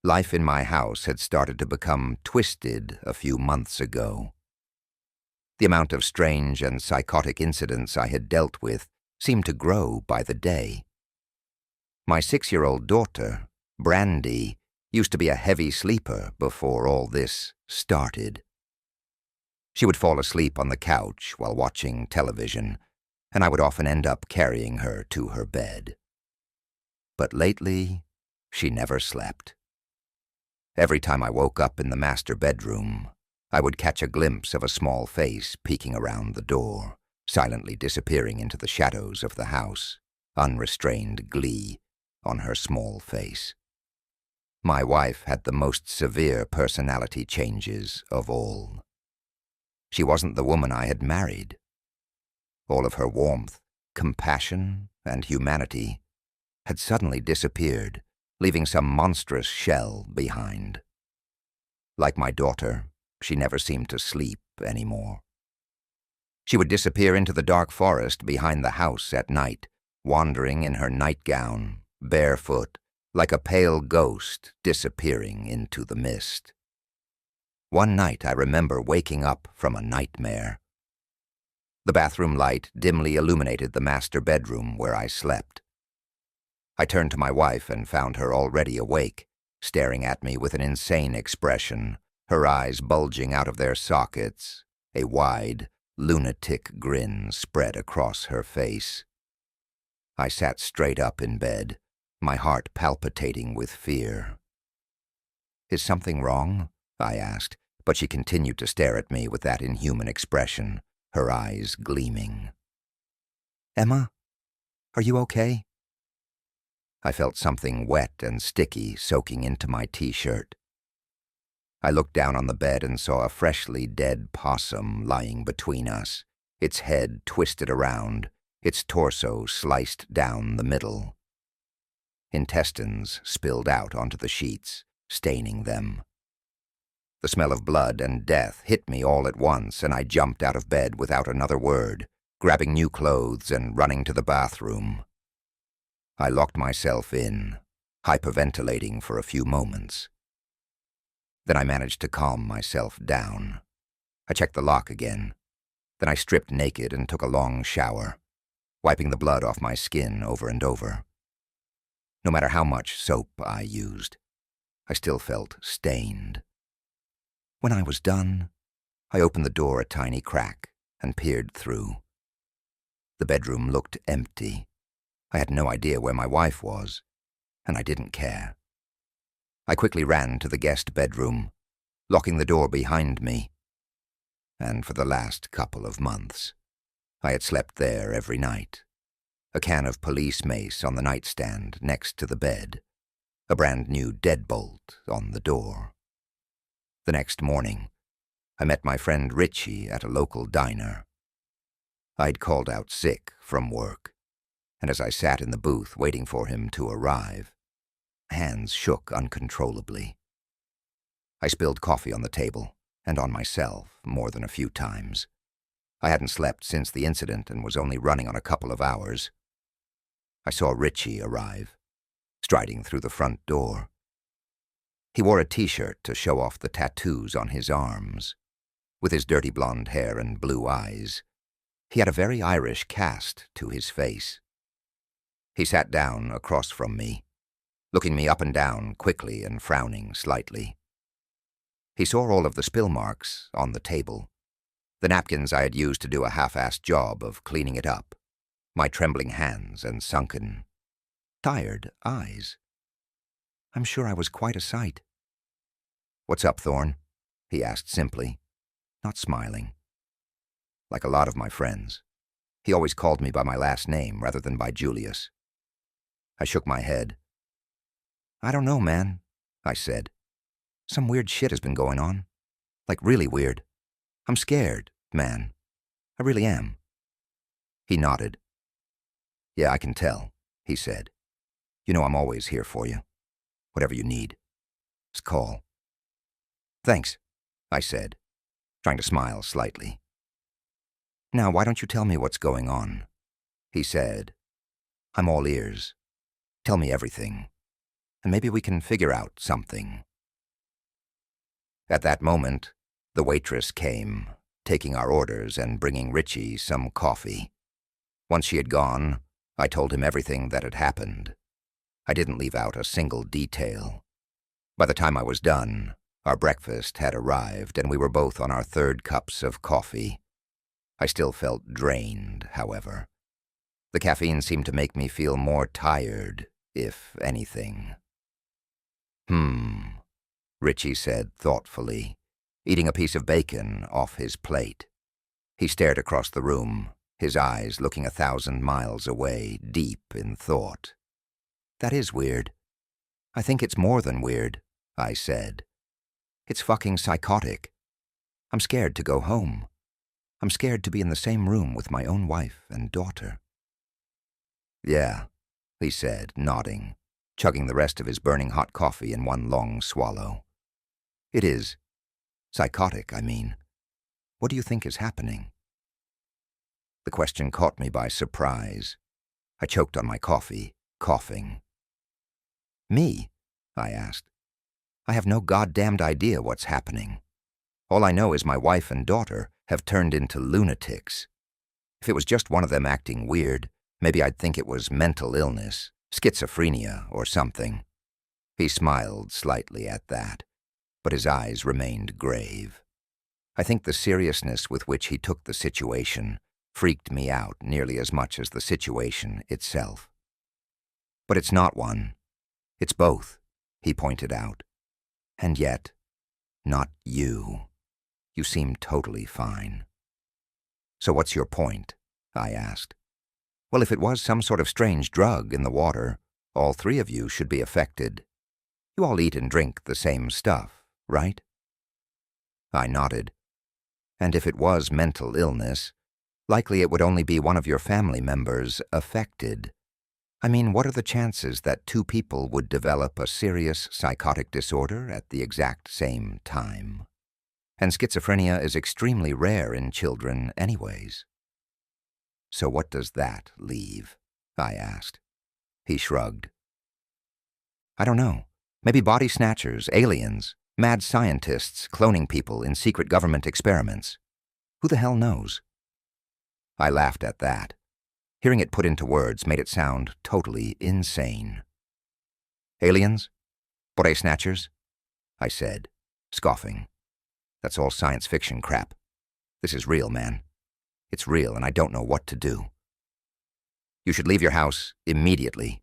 Life in my house had started to become twisted a few months ago. The amount of strange and psychotic incidents I had dealt with seemed to grow by the day. My 6-year-old daughter, Brandy, used to be a heavy sleeper before all this started. She would fall asleep on the couch while watching television, and I would often end up carrying her to her bed. But lately, she never slept. Every time I woke up in the master bedroom, I would catch a glimpse of a small face peeking around the door, silently disappearing into the shadows of the house, unrestrained glee on her small face. My wife had the most severe personality changes of all. She wasn't the woman I had married. All of her warmth, compassion, and humanity had suddenly disappeared, leaving some monstrous shell behind. Like my daughter, she never seemed to sleep anymore. She would disappear into the dark forest behind the house at night, wandering in her nightgown, barefoot, like a pale ghost disappearing into the mist. One night I remember waking up from a nightmare. The bathroom light dimly illuminated the master bedroom where I slept. I turned to my wife and found her already awake, staring at me with an insane expression, her eyes bulging out of their sockets, a wide, lunatic grin spread across her face. I sat straight up in bed, my heart palpitating with fear. "Is something wrong?" I asked, but she continued to stare at me with that inhuman expression, her eyes gleaming. "Emma, are you okay?" I felt something wet and sticky soaking into my t-shirt. I looked down on the bed and saw a freshly dead possum lying between us, its head twisted around, its torso sliced down the middle. Intestines spilled out onto the sheets, staining them. The smell of blood and death hit me all at once, and I jumped out of bed without another word, grabbing new clothes and running to the bathroom. I locked myself in, hyperventilating for a few moments. Then I managed to calm myself down. I checked the lock again. Then I stripped naked and took a long shower, wiping the blood off my skin over and over. No matter how much soap I used, I still felt stained. When I was done, I opened the door a tiny crack and peered through. The bedroom looked empty. I had no idea where my wife was, and I didn't care. I quickly ran to the guest bedroom, locking the door behind me. And for the last couple of months, I had slept there every night. A can of police mace on the nightstand next to the bed, a brand new deadbolt on the door. The next morning, I met my friend Richie at a local diner. I'd called out sick from work, and as I sat in the booth waiting for him to arrive, hands shook uncontrollably. I spilled coffee on the table and on myself more than a few times. I hadn't slept since the incident and was only running on a couple of hours. I saw Richie arrive, striding through the front door. He wore a t-shirt to show off the tattoos on his arms. With his dirty blonde hair and blue eyes, he had a very Irish cast to his face. He sat down across from me, looking me up and down quickly and frowning slightly. He saw all of the spill marks on the table, the napkins I had used to do a half-assed job of cleaning it up, my trembling hands and sunken, tired eyes. I'm sure I was quite a sight. "What's up, Thorne?" he asked simply, not smiling. Like a lot of my friends, he always called me by my last name rather than by Julius. I shook my head. "I don't know, man," I said. "Some weird shit has been going on. Like really weird. I'm scared, man. I really am." He nodded. "Yeah, I can tell," he said. "You know I'm always here for you. Whatever you need. Just call." "Thanks," I said, trying to smile slightly. "Now, why don't you tell me what's going on?" he said. "I'm all ears. Tell me everything." and maybe we can figure out something." At that moment, the waitress came, taking our orders and bringing Richie some coffee. Once she had gone, I told him everything that had happened. I didn't leave out a single detail. By the time I was done, our breakfast had arrived, and we were both on our third cups of coffee. I still felt drained, however. The caffeine seemed to make me feel more tired, if anything. Richie said thoughtfully, eating a piece of bacon off his plate. He stared across the room, his eyes looking 1,000 miles away, deep in thought. "That is weird. I think it's more than weird," I said. "It's fucking psychotic. I'm scared to go home. I'm scared to be in the same room with my own wife and daughter." "Yeah," he said, nodding, chugging the rest of his burning hot coffee in one long swallow. "It is. Psychotic, I mean. What do you think is happening?" The question caught me by surprise. I choked on my coffee, coughing. "Me?" I asked. "I have no goddamned idea what's happening. All I know is my wife and daughter have turned into lunatics. If it was just one of them acting weird, maybe I'd think it was mental illness, schizophrenia or something." He smiled slightly at that, but his eyes remained grave. I think the seriousness with which he took the situation freaked me out nearly as much as the situation itself. "But it's not one. It's both," he pointed out. "And yet, not you. You seem totally fine." "So what's your point?" I asked. "Well, if it was some sort of strange drug in the water, all three of you should be affected. You all eat and drink the same stuff, right?" I nodded. "And if it was mental illness, likely it would only be one of your family members affected. I mean, what are the chances that two people would develop a serious psychotic disorder at the exact same time? And schizophrenia is extremely rare in children anyways." "So what does that leave?" I asked. He shrugged. "I don't know. Maybe body snatchers, aliens, mad scientists cloning people in secret government experiments. Who the hell knows?" I laughed at that. Hearing it put into words made it sound totally insane. "Aliens? Body snatchers?" I said, scoffing. "That's all science fiction crap. This is real, man. It's real, and I don't know what to do. You should leave your house immediately.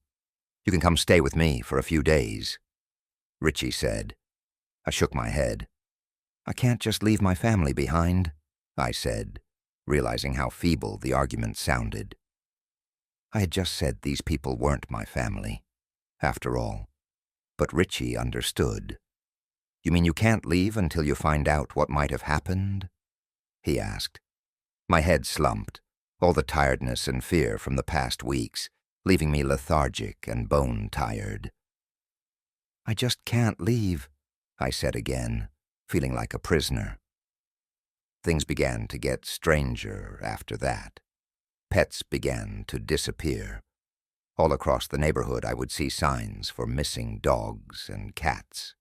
You can come stay with me for a few days," Richie said. I shook my head. "I can't just leave my family behind," I said, realizing how feeble the argument sounded. I had just said these people weren't my family, after all. But Richie understood. "You mean you can't leave until you find out what might have happened?" he asked. My head slumped, all the tiredness and fear from the past weeks, leaving me lethargic and bone-tired. "I just can't leave," I said again, feeling like a prisoner. Things began to get stranger after that. Pets began to disappear. All across the neighborhood I would see signs for missing dogs and cats.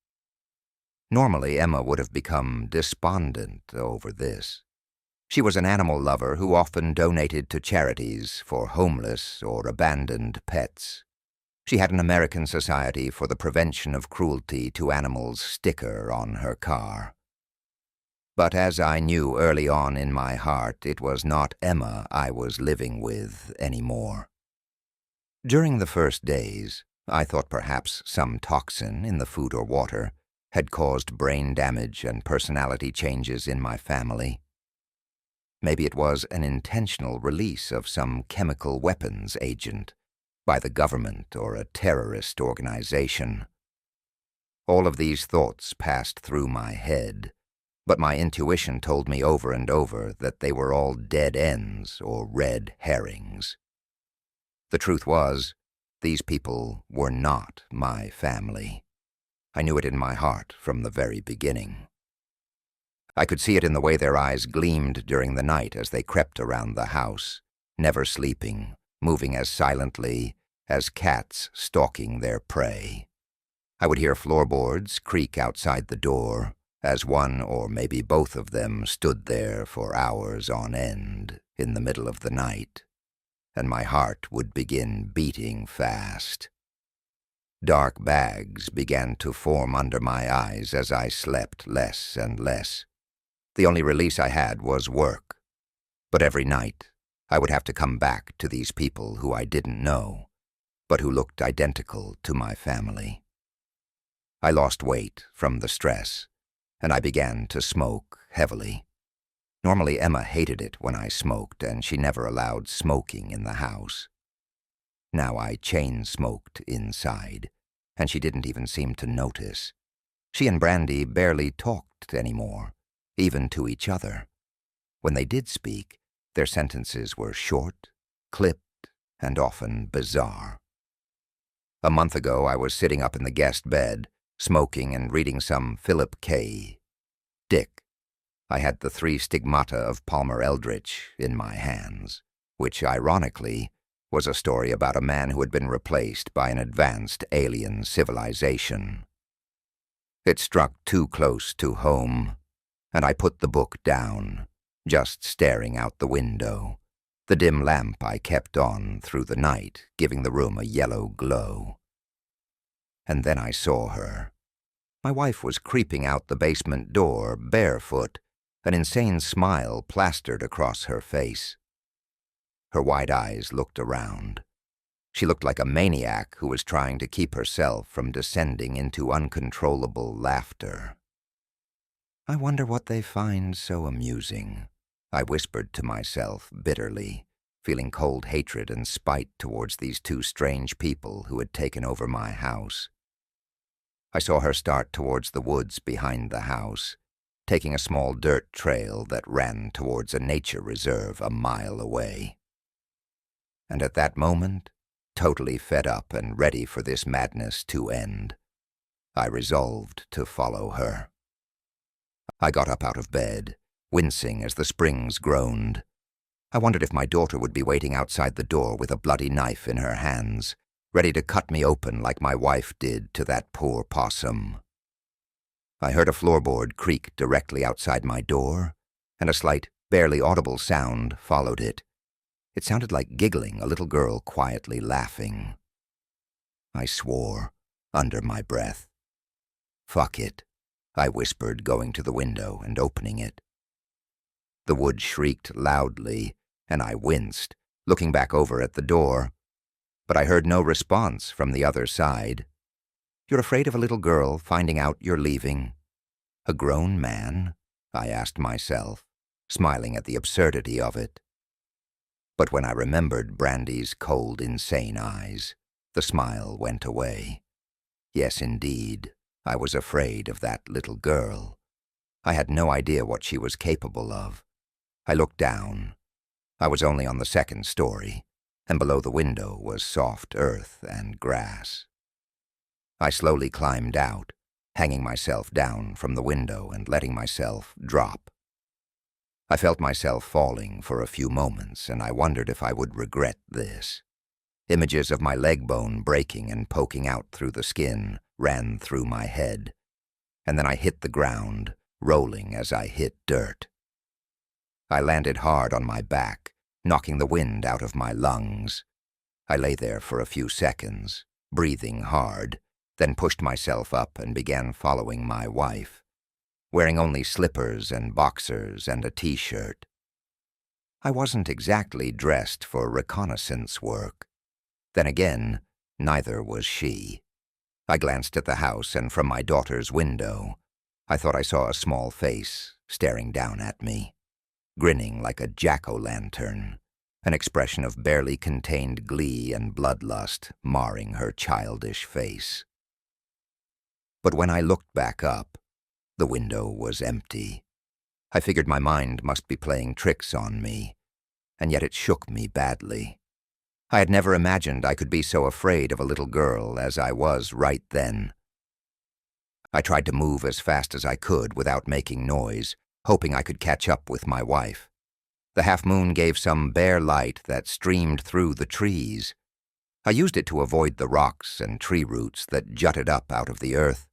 Normally, Emma would have become despondent over this. She was an animal lover who often donated to charities for homeless or abandoned pets. She had an American Society for the Prevention of Cruelty to Animals sticker on her car. But as I knew early on in my heart, it was not Emma I was living with anymore. During the first days, I thought perhaps some toxin in the food or water had caused brain damage and personality changes in my family. Maybe it was an intentional release of some chemical weapons agent by the government or a terrorist organization. All of these thoughts passed through my head, but my intuition told me over and over that they were all dead ends or red herrings. The truth was, these people were not my family. I knew it in my heart from the very beginning. I could see it in the way their eyes gleamed during the night as they crept around the house, never sleeping, moving as silently as cats stalking their prey. I would hear floorboards creak outside the door as one or maybe both of them stood there for hours on end in the middle of the night, and my heart would begin beating fast. Dark bags began to form under my eyes as I slept less and less. The only release I had was work. But every night, I would have to come back to these people who I didn't know, but who looked identical to my family. I lost weight from the stress, and I began to smoke heavily. Normally, Emma hated it when I smoked, and she never allowed smoking in the house. Now I chain-smoked inside, and she didn't even seem to notice. She and Brandy barely talked anymore, even to each other. When they did speak, their sentences were short, clipped, and often bizarre. A month ago, I was sitting up in the guest bed, smoking and reading some Philip K. Dick. I had the 3 Stigmata of Palmer Eldritch in my hands, which, ironically, was a story about a man who had been replaced by an advanced alien civilization. It struck too close to home, and I put the book down, just staring out the window, the dim lamp I kept on through the night giving the room a yellow glow. And then I saw her. My wife was creeping out the basement door, barefoot, an insane smile plastered across her face. Her wide eyes looked around. She looked like a maniac who was trying to keep herself from descending into uncontrollable laughter. "I wonder what they find so amusing," I whispered to myself bitterly, feeling cold hatred and spite towards these 2 strange people who had taken over my house. I saw her start towards the woods behind the house, taking a small dirt trail that ran towards a nature reserve a mile away. And at that moment, totally fed up and ready for this madness to end, I resolved to follow her. I got up out of bed, wincing as the springs groaned. I wondered if my daughter would be waiting outside the door with a bloody knife in her hands, ready to cut me open like my wife did to that poor possum. I heard a floorboard creak directly outside my door, and a slight, barely audible sound followed it. It sounded like giggling, a little girl quietly laughing. I swore, under my breath. "Fuck it," I whispered, going to the window and opening it. The wood shrieked loudly, and I winced, looking back over at the door. But I heard no response from the other side. "You're afraid of a little girl finding out you're leaving?" "A grown man?" I asked myself, smiling at the absurdity of it. But when I remembered Brandy's cold, insane eyes, the smile went away. Yes, indeed, I was afraid of that little girl. I had no idea what she was capable of. I looked down. I was only on the 2nd story, and below the window was soft earth and grass. I slowly climbed out, hanging myself down from the window and letting myself drop. I felt myself falling for a few moments, and I wondered if I would regret this. Images of my leg bone breaking and poking out through the skin ran through my head, and then I hit the ground, rolling as I hit dirt. I landed hard on my back, knocking the wind out of my lungs. I lay there for a few seconds, breathing hard, then pushed myself up and began following my wife, wearing only slippers and boxers and a t-shirt. I wasn't exactly dressed for reconnaissance work. Then again, neither was she. I glanced at the house, and from my daughter's window, I thought I saw a small face staring down at me, grinning like a jack-o'-lantern, an expression of barely contained glee and bloodlust marring her childish face. But when I looked back up, the window was empty. I figured my mind must be playing tricks on me, and yet it shook me badly. I had never imagined I could be so afraid of a little girl as I was right then. I tried to move as fast as I could without making noise, hoping I could catch up with my wife. The half-moon gave some bare light that streamed through the trees. I used it to avoid the rocks and tree roots that jutted up out of the earth.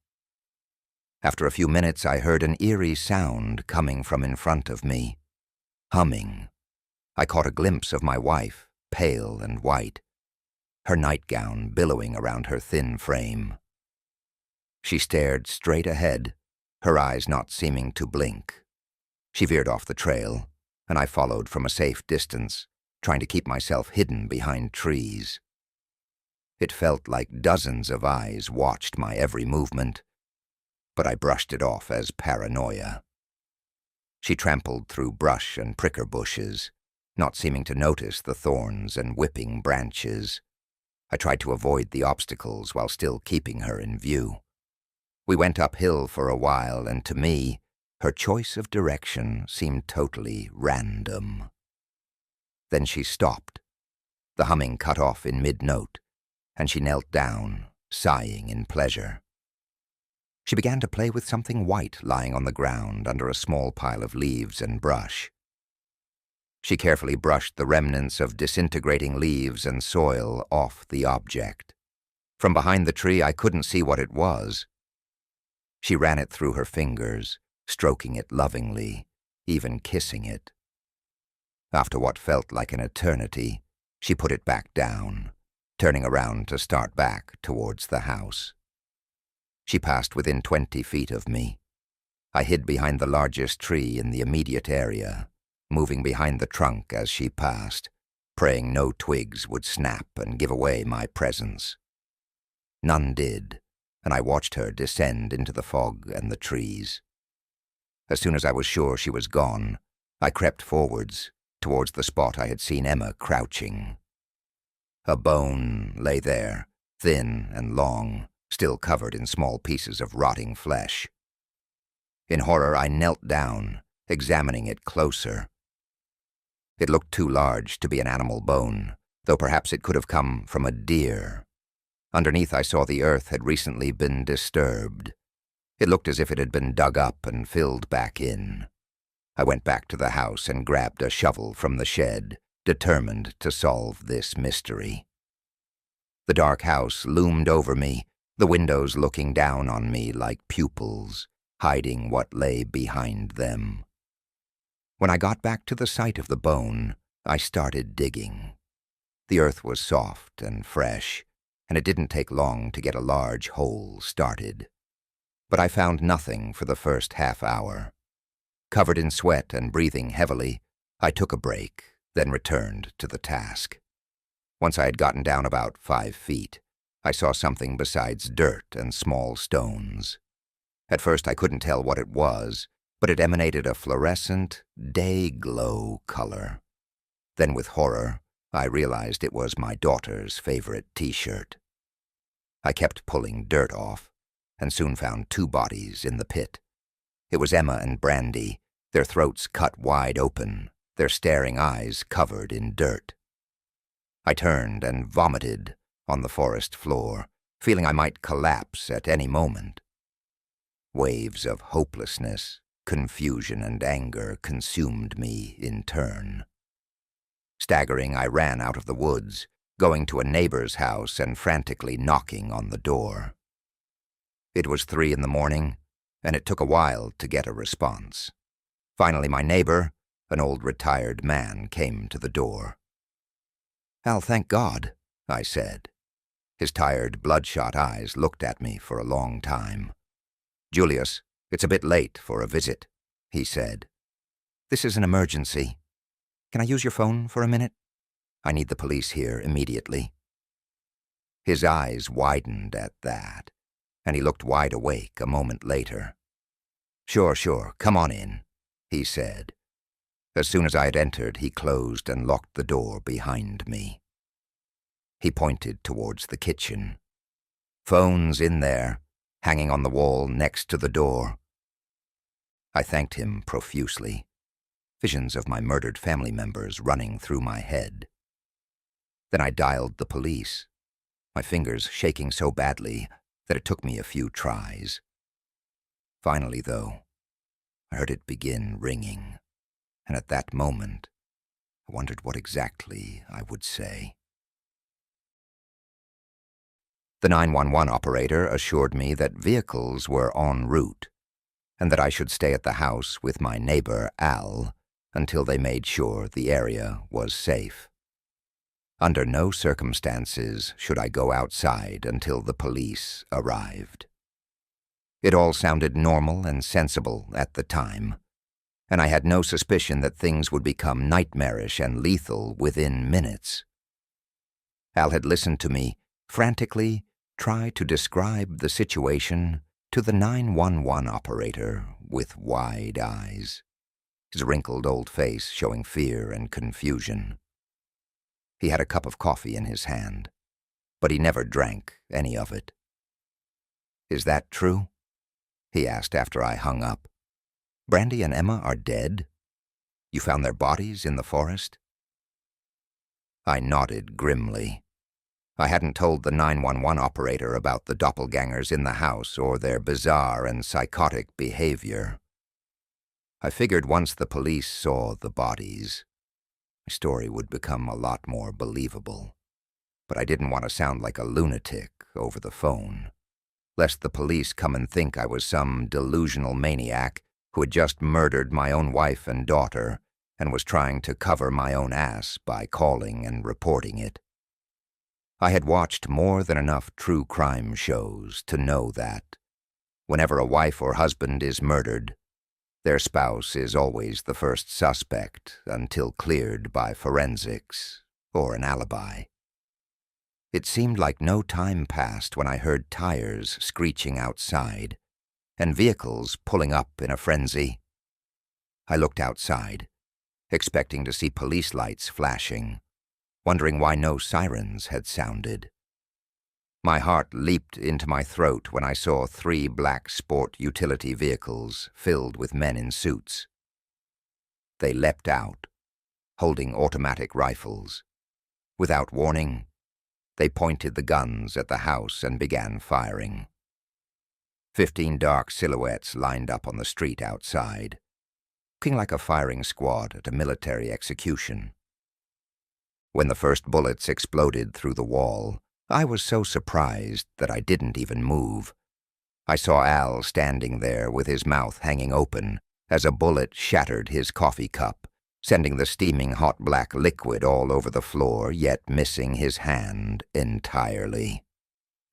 After a few minutes, I heard an eerie sound coming from in front of me. Humming. I caught a glimpse of my wife, pale and white, her nightgown billowing around her thin frame. She stared straight ahead, her eyes not seeming to blink. She veered off the trail, and I followed from a safe distance, trying to keep myself hidden behind trees. It felt like dozens of eyes watched my every movement, but I brushed it off as paranoia. She trampled through brush and pricker bushes, not seeming to notice the thorns and whipping branches. I tried to avoid the obstacles while still keeping her in view. We went uphill for a while, and to me, her choice of direction seemed totally random. Then she stopped. The humming cut off in mid-note, and she knelt down, sighing in pleasure. She began to play with something white lying on the ground under a small pile of leaves and brush. She carefully brushed the remnants of disintegrating leaves and soil off the object. From behind the tree, I couldn't see what it was. She ran it through her fingers, stroking it lovingly, even kissing it. After what felt like an eternity, she put it back down, turning around to start back towards the house. She passed within 20 feet of me. I hid behind the largest tree in the immediate area, moving behind the trunk as she passed, praying no twigs would snap and give away my presence. None did, and I watched her descend into the fog and the trees. As soon as I was sure she was gone, I crept forwards, towards the spot I had seen Emma crouching. A bone lay there, thin and long, still covered in small pieces of rotting flesh. In horror, I knelt down, examining it closer. It looked too large to be an animal bone, though perhaps it could have come from a deer. Underneath, I saw the earth had recently been disturbed. It looked as if it had been dug up and filled back in. I went back to the house and grabbed a shovel from the shed, determined to solve this mystery. The dark house loomed over me, the windows looking down on me like pupils, hiding what lay behind them. When I got back to the site of the bone, I started digging. The earth was soft and fresh, and it didn't take long to get a large hole started. But I found nothing for the first half hour. Covered in sweat and breathing heavily, I took a break, then returned to the task. Once I had gotten down about 5 feet, I saw something besides dirt and small stones. At first I couldn't tell what it was, but it emanated a fluorescent, day-glow color. Then with horror, I realized it was my daughter's favorite T-shirt. I kept pulling dirt off, and soon found 2 bodies in the pit. It was Emma and Brandy, their throats cut wide open, their staring eyes covered in dirt. I turned and vomited on the forest floor, feeling I might collapse at any moment. Waves of hopelessness, confusion, and anger consumed me in turn. Staggering, I ran out of the woods, going to a neighbor's house and frantically knocking on the door. It was 3 in the morning, and it took a while to get a response. Finally, my neighbor, an old retired man, came to the door. "Al, thank God," I said. His tired, bloodshot eyes looked at me for a long time. "Julius, it's a bit late for a visit," he said. "This is an emergency. Can I use your phone for a minute? I need the police here immediately." His eyes widened at that, and he looked wide awake a moment later. Sure, come on in," he said. As soon as I had entered, he closed and locked the door behind me. He pointed towards the kitchen. "Phone's in there, hanging on the wall next to the door." I thanked him profusely, visions of my murdered family members running through my head. Then I dialed the police, my fingers shaking so badly that it took me a few tries. Finally, though, I heard it begin ringing, and at that moment, I wondered what exactly I would say. The 911 operator assured me that vehicles were en route, and that I should stay at the house with my neighbor, Al, until they made sure the area was safe. Under no circumstances should I go outside until the police arrived. It all sounded normal and sensible at the time, and I had no suspicion that things would become nightmarish and lethal within minutes. Al had listened to me frantically try to describe the situation to the 911 operator with wide eyes, his wrinkled old face showing fear and confusion. He had a cup of coffee in his hand, but he never drank any of it. "Is that true?" he asked after I hung up. "Brandy and Emma are dead? You found their bodies in the forest?" I nodded grimly. I hadn't told the 911 operator about the doppelgangers in the house or their bizarre and psychotic behavior. I figured once the police saw the bodies, my story would become a lot more believable. But I didn't want to sound like a lunatic over the phone, lest the police come and think I was some delusional maniac who had just murdered my own wife and daughter and was trying to cover my own ass by calling and reporting it. I had watched more than enough true crime shows to know that whenever a wife or husband is murdered, their spouse is always the first suspect until cleared by forensics or an alibi. It seemed like no time passed when I heard tires screeching outside and vehicles pulling up in a frenzy. I looked outside, expecting to see police lights flashing, wondering why no sirens had sounded. My heart leaped into my throat when I saw 3 black sport utility vehicles filled with men in suits. They leapt out, holding automatic rifles. Without warning, they pointed the guns at the house and began firing. 15 dark silhouettes lined up on the street outside, looking like a firing squad at a military execution. When the first bullets exploded through the wall, I was so surprised that I didn't even move. I saw Al standing there with his mouth hanging open as a bullet shattered his coffee cup, sending the steaming hot black liquid all over the floor, yet missing his hand entirely.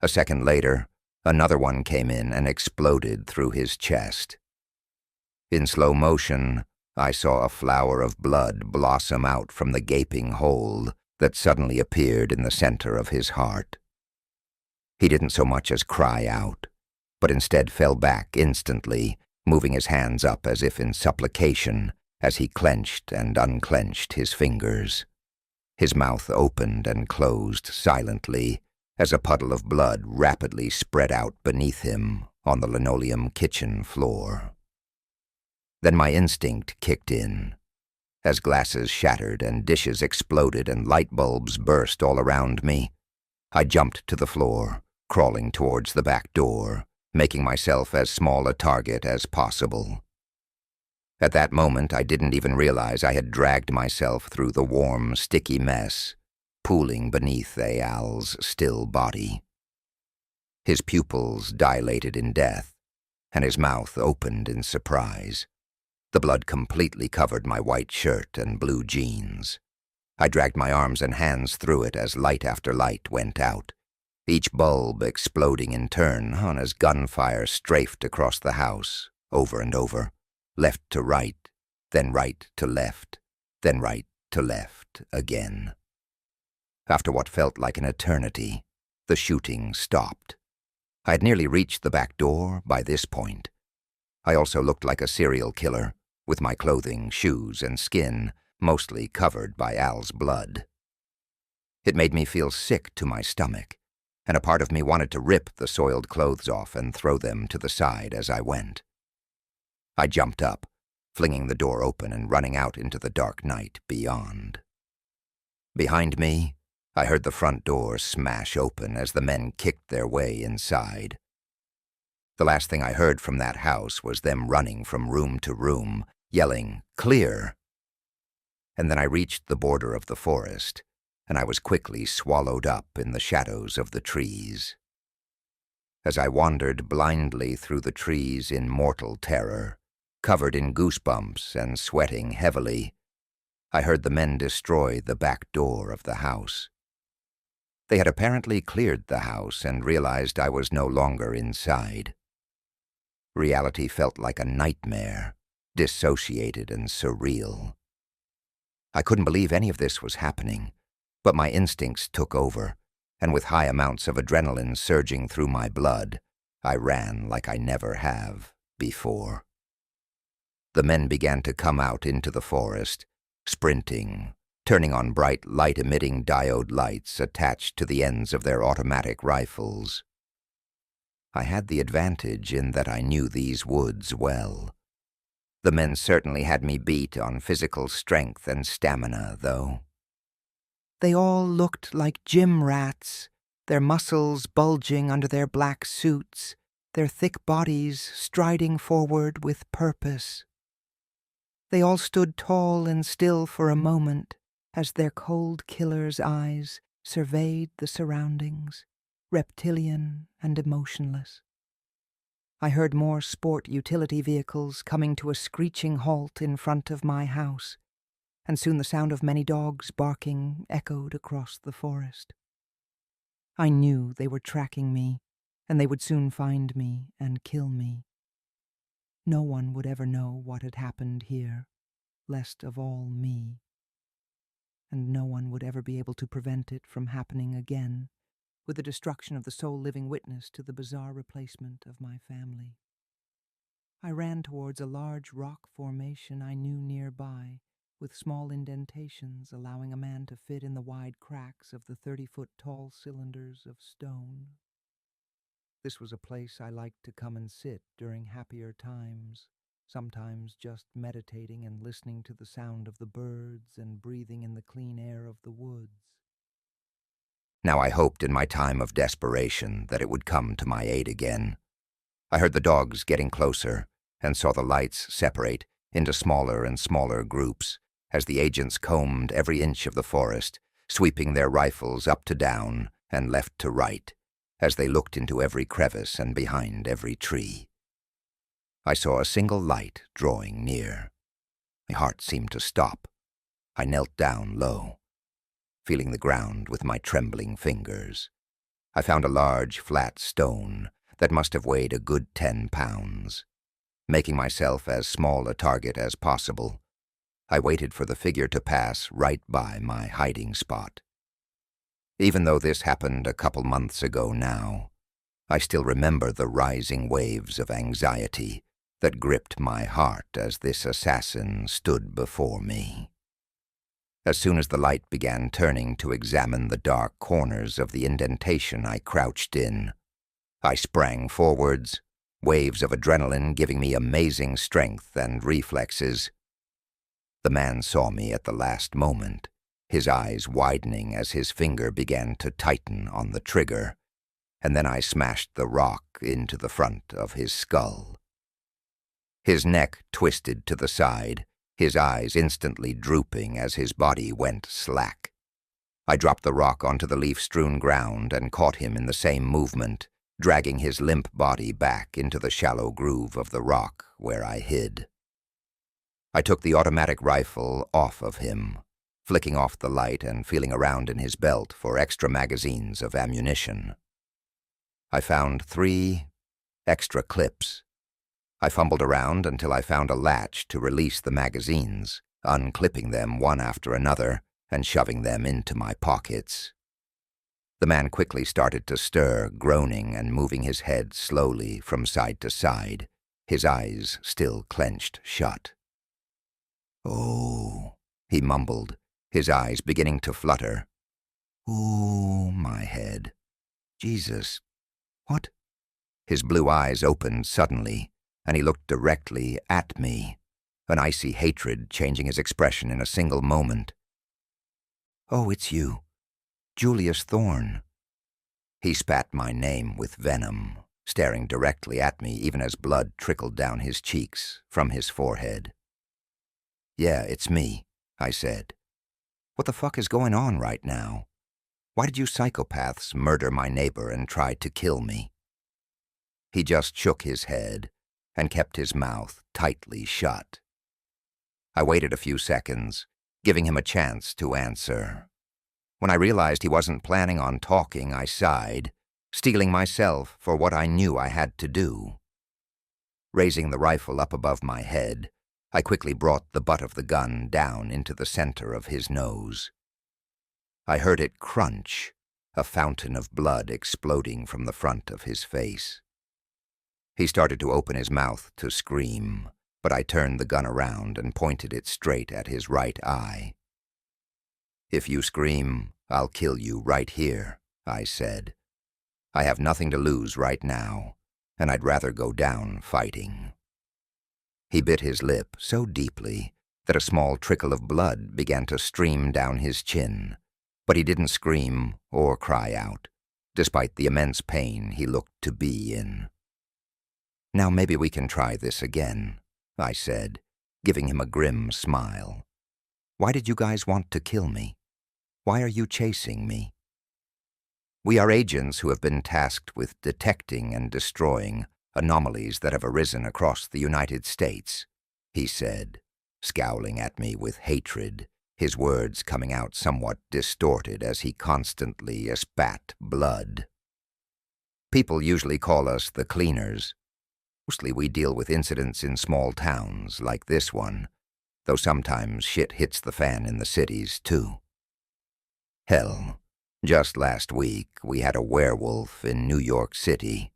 A second later, another one came in and exploded through his chest. In slow motion, I saw a flower of blood blossom out from the gaping hole that suddenly appeared in the center of his heart. He didn't so much as cry out, but instead fell back instantly, moving his hands up as if in supplication as he clenched and unclenched his fingers. His mouth opened and closed silently as a puddle of blood rapidly spread out beneath him on the linoleum kitchen floor. Then my instinct kicked in. As glasses shattered and dishes exploded and light bulbs burst all around me, I jumped to the floor, crawling towards the back door, making myself as small a target as possible. At that moment, I didn't even realize I had dragged myself through the warm, sticky mess, pooling beneath Al's still body. His pupils dilated in death, and his mouth opened in surprise. The blood completely covered my white shirt and blue jeans. I dragged my arms and hands through it as light after light went out, each bulb exploding in turn as gunfire strafed across the house, over and over, left to right, then right to left, then right to left again. After what felt like an eternity, the shooting stopped. I had nearly reached the back door by this point. I also looked like a serial killer, with my clothing, shoes, and skin mostly covered by Al's blood. It made me feel sick to my stomach, and a part of me wanted to rip the soiled clothes off and throw them to the side as I went. I jumped up, flinging the door open and running out into the dark night beyond. Behind me, I heard the front door smash open as the men kicked their way inside. The last thing I heard from that house was them running from room to room, yelling, "Clear!" And then I reached the border of the forest, and I was quickly swallowed up in the shadows of the trees. as I wandered blindly through the trees in mortal terror, covered in goosebumps and sweating heavily, I heard the men destroy the back door of the house. They had apparently cleared the house and realized I was no longer inside. Reality felt like a nightmare, dissociated and surreal. I couldn't believe any of this was happening, but my instincts took over, and with high amounts of adrenaline surging through my blood, I ran like I never have before. The men began to come out into the forest, sprinting, turning on bright light-emitting diode lights attached to the ends of their automatic rifles. I had the advantage in that I knew these woods well. The men certainly had me beat on physical strength and stamina, though. They all looked like gym rats, their muscles bulging under their black suits, their thick bodies striding forward with purpose. They all stood tall and still for a moment as their cold killer's eyes surveyed the surroundings, reptilian and emotionless. I heard more sport utility vehicles coming to a screeching halt in front of my house, and soon the sound of many dogs barking echoed across the forest. I knew they were tracking me, and they would soon find me and kill me. No one would ever know what had happened here, least of all me. And no one would ever be able to prevent it from happening again, with the destruction of the sole living witness to the bizarre replacement of my family. I ran towards a large rock formation I knew nearby, with small indentations allowing a man to fit in the wide cracks of the 30-foot-tall cylinders of stone. This was a place I liked to come and sit during happier times, sometimes just meditating and listening to the sound of the birds and breathing in the clean air of the woods. Now I hoped in my time of desperation that it would come to my aid again. I heard the dogs getting closer and saw the lights separate into smaller and smaller groups as the agents combed every inch of the forest, sweeping their rifles up to down and left to right, as they looked into every crevice and behind every tree. I saw a single light drawing near. My heart seemed to stop. I knelt down low, feeling the ground with my trembling fingers. I found a large, flat stone that must have weighed a good 10 pounds. Making myself as small a target as possible, I waited for the figure to pass right by my hiding spot. Even though this happened a couple months ago now, I still remember the rising waves of anxiety that gripped my heart as this assassin stood before me. As soon as the light began turning to examine the dark corners of the indentation I crouched in, I sprang forwards, waves of adrenaline giving me amazing strength and reflexes. The man saw me at the last moment, his eyes widening as his finger began to tighten on the trigger, and then I smashed the rock into the front of his skull. His neck twisted to the side, his eyes instantly drooping as his body went slack. I dropped the rock onto the leaf-strewn ground and caught him in the same movement, dragging his limp body back into the shallow groove of the rock where I hid. I took the automatic rifle off of him, flicking off the light and feeling around in his belt for extra magazines of ammunition. I found 3 extra clips. I fumbled around until I found a latch to release the magazines, unclipping them one after another and shoving them into my pockets. The man quickly started to stir, groaning and moving his head slowly from side to side, his eyes still clenched shut. "Oh," he mumbled, his eyes beginning to flutter. "Ooh, my head. Jesus. What?" His blue eyes opened suddenly, and he looked directly at me, an icy hatred changing his expression in a single moment. "Oh, it's you. Julius Thorne." He spat my name with venom, staring directly at me even as blood trickled down his cheeks from his forehead. "Yeah, it's me," I said. "What the fuck is going on right now? Why did you psychopaths murder my neighbor and try to kill me?" He just shook his head and kept his mouth tightly shut. I waited a few seconds, giving him a chance to answer. When I realized he wasn't planning on talking, I sighed, steeling myself for what I knew I had to do. Raising the rifle up above my head, I quickly brought the butt of the gun down into the center of his nose. I heard it crunch, a fountain of blood exploding from the front of his face. He started to open his mouth to scream, but I turned the gun around and pointed it straight at his right eye. "If you scream, I'll kill you right here," I said. "I have nothing to lose right now, and I'd rather go down fighting." He bit his lip so deeply that a small trickle of blood began to stream down his chin, but he didn't scream or cry out, despite the immense pain he looked to be in. "Now maybe we can try this again," I said, giving him a grim smile. "Why did you guys want to kill me? Why are you chasing me?" "We are agents who have been tasked with detecting and destroying anomalies that have arisen across the United States," he said, scowling at me with hatred, his words coming out somewhat distorted as he constantly spat blood. "People usually call us the cleaners. Mostly we deal with incidents in small towns like this one, though sometimes shit hits the fan in the cities too. Hell, just last week we had a werewolf in New York City.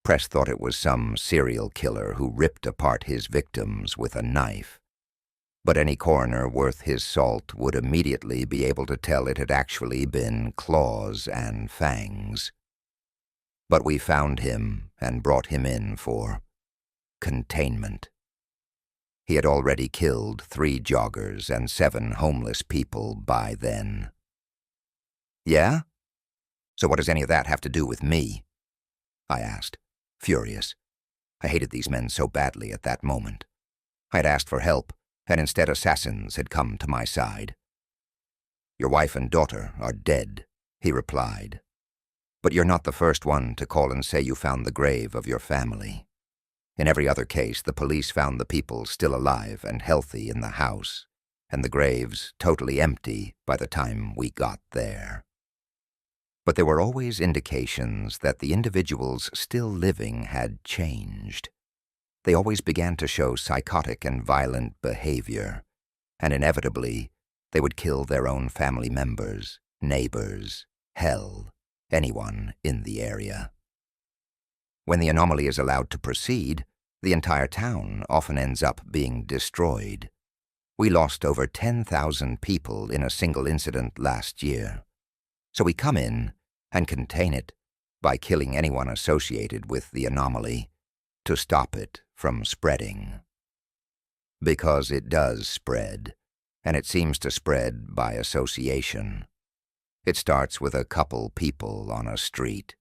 Press thought it was some serial killer who ripped apart his victims with a knife, but any coroner worth his salt would immediately be able to tell it had actually been claws and fangs. But we found him and brought him in for containment. He had already killed 3 joggers and 7 homeless people by then." "Yeah? So what does any of that have to do with me?" I asked, furious. I hated these men so badly at that moment. I had asked for help, and instead assassins had come to my side. "Your wife and daughter are dead," he replied. "But you're not the first one to call and say you found the grave of your family. In every other case, the police found the people still alive and healthy in the house, and the graves totally empty by the time we got there. But there were always indications that the individuals still living had changed. They always began to show psychotic and violent behavior, and inevitably, they would kill their own family members, neighbors, hell, anyone in the area. When the anomaly is allowed to proceed, the entire town often ends up being destroyed. We lost over 10,000 people in a single incident last year. So we come in and contain it by killing anyone associated with the anomaly to stop it from spreading. Because it does spread, and it seems to spread by association. It starts with a couple people on a street,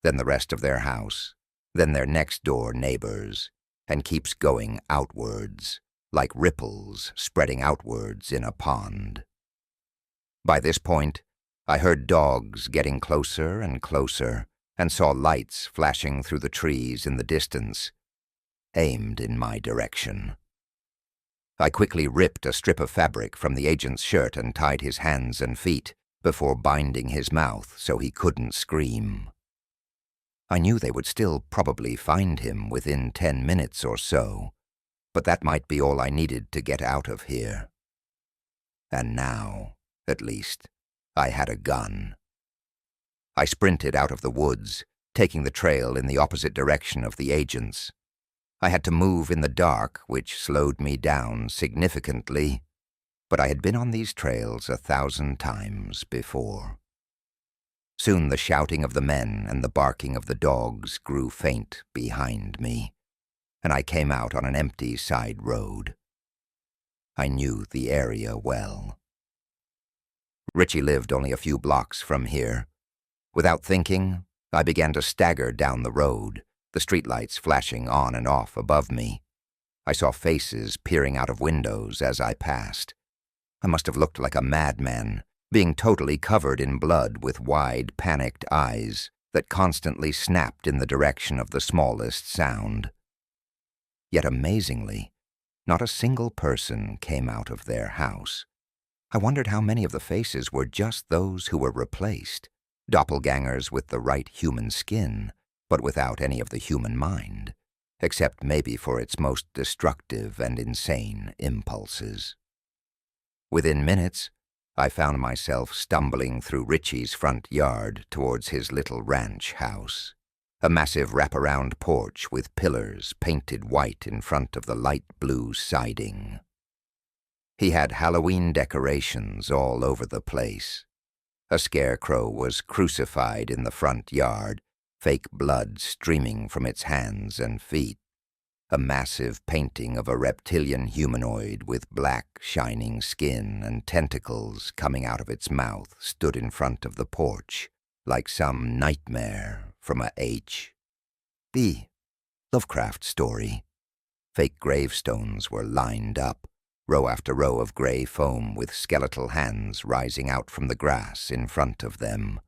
then the rest of their house, then their next-door neighbors, and keeps going outwards, like ripples spreading outwards in a pond. By this point, I heard dogs getting closer and closer, and saw lights flashing through the trees in the distance, aimed in my direction. I quickly ripped a strip of fabric from the agent's shirt and tied his hands and feet before binding his mouth so he couldn't scream. I knew they would still probably find him within 10 minutes or so, but that might be all I needed to get out of here. And now, at least, I had a gun. I sprinted out of the woods, taking the trail in the opposite direction of the agents. I had to move in the dark, which slowed me down significantly, but I had been on these trails 1,000 times before. Soon the shouting of the men and the barking of the dogs grew faint behind me, and I came out on an empty side road. I knew the area well. Richie lived only a few blocks from here. Without thinking, I began to stagger down the road, the streetlights flashing on and off above me. I saw faces peering out of windows as I passed. I must have looked like a madman, being totally covered in blood with wide, panicked eyes that constantly snapped in the direction of the smallest sound. Yet amazingly, not a single person came out of their house. I wondered how many of the faces were just those who were replaced, doppelgangers with the right human skin, but without any of the human mind, except maybe for its most destructive and insane impulses. Within minutes, I found myself stumbling through Richie's front yard towards his little ranch house, a massive wraparound porch with pillars painted white in front of the light blue siding. He had Halloween decorations all over the place. A scarecrow was crucified in the front yard, fake blood streaming from its hands and feet. A massive painting of a reptilian humanoid with black, shining skin and tentacles coming out of its mouth stood in front of the porch, like some nightmare from a H.P. Lovecraft story. Fake gravestones were lined up, row after row of gray foam with skeletal hands rising out from the grass in front of them.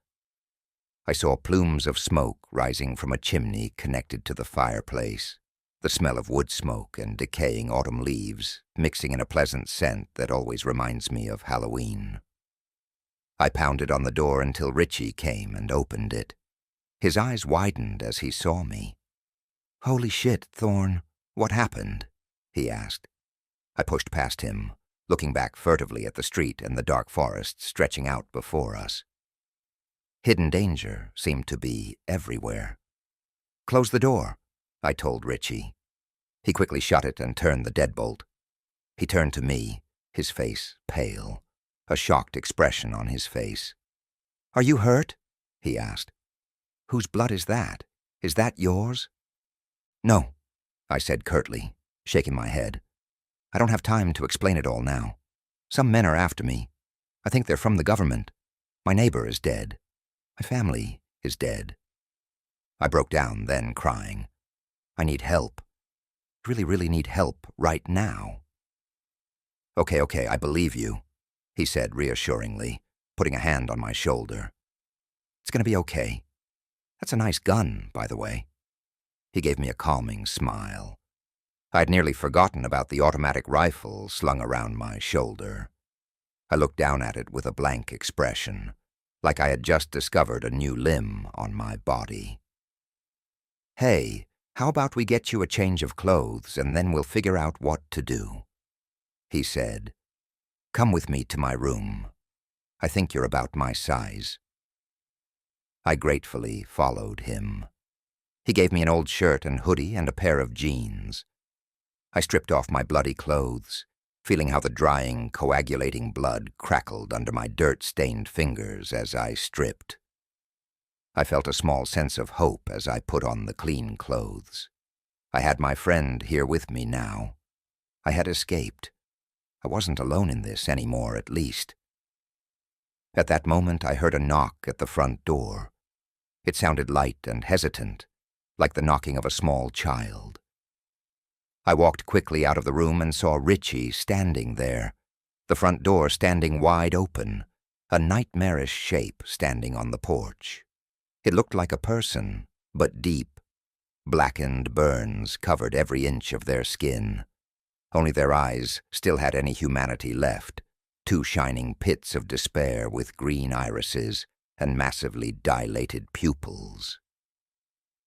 I saw plumes of smoke rising from a chimney connected to the fireplace, the smell of wood smoke and decaying autumn leaves mixing in a pleasant scent that always reminds me of Halloween. I pounded on the door until Richie came and opened it. His eyes widened as he saw me. "Holy shit, Thorne, what happened?" he asked. I pushed past him, looking back furtively at the street and the dark forest stretching out before us. Hidden danger seemed to be everywhere. "Close the door," I told Richie. He quickly shut it and turned the deadbolt. He turned to me, his face pale, a shocked expression on his face. "Are you hurt?" he asked. "Whose blood is that? Is that yours?" "No," I said curtly, shaking my head. "I don't have time to explain it all now. Some men are after me. I think they're from the government. My neighbor is dead. My family is dead." I broke down then, crying. "I need help. I really need help right now." Okay, I believe you," he said reassuringly, putting a hand on my shoulder. "It's gonna be okay. That's a nice gun, by the way." He gave me a calming smile. I'd nearly forgotten about the automatic rifle slung around my shoulder. I looked down at it with a blank expression, like I had just discovered a new limb on my body. "Hey, how about we get you a change of clothes and then we'll figure out what to do?" he said. "Come with me to my room. I think you're about my size." I gratefully followed him. He gave me an old shirt and hoodie and a pair of jeans. I stripped off my bloody clothes, feeling how the drying, coagulating blood crackled under my dirt-stained fingers as I stripped. I felt a small sense of hope as I put on the clean clothes. I had my friend here with me now. I had escaped. I wasn't alone in this anymore, at least. At that moment, I heard a knock at the front door. It sounded light and hesitant, like the knocking of a small child. I walked quickly out of the room and saw Richie standing there, the front door standing wide open, a nightmarish shape standing on the porch. It looked like a person, but deep. Blackened burns covered every inch of their skin. Only their eyes still had any humanity left, two shining pits of despair with green irises and massively dilated pupils.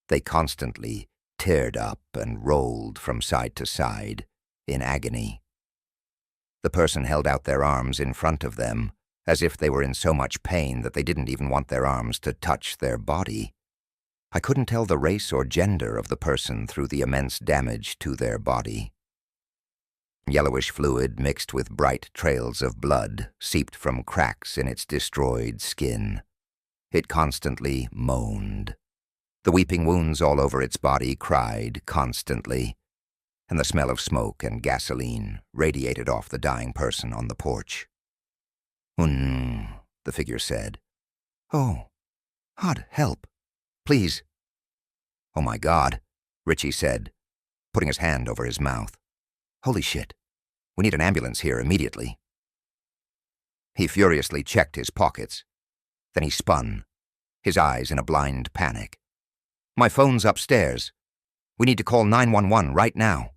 They constantly teared up and rolled from side to side in agony. The person held out their arms in front of them, as if they were in so much pain that they didn't even want their arms to touch their body. I couldn't tell the race or gender of the person through the immense damage to their body. Yellowish fluid mixed with bright trails of blood seeped from cracks in its destroyed skin. It constantly moaned. The weeping wounds all over its body cried constantly, and the smell of smoke and gasoline radiated off the dying person on the porch. The figure said. "Oh, Hod, help. Please." "Oh my God," Richie said, putting his hand over his mouth. "Holy shit. We need an ambulance here immediately." He furiously checked his pockets. Then he spun, his eyes in a blind panic. "My phone's upstairs. We need to call 911 right now."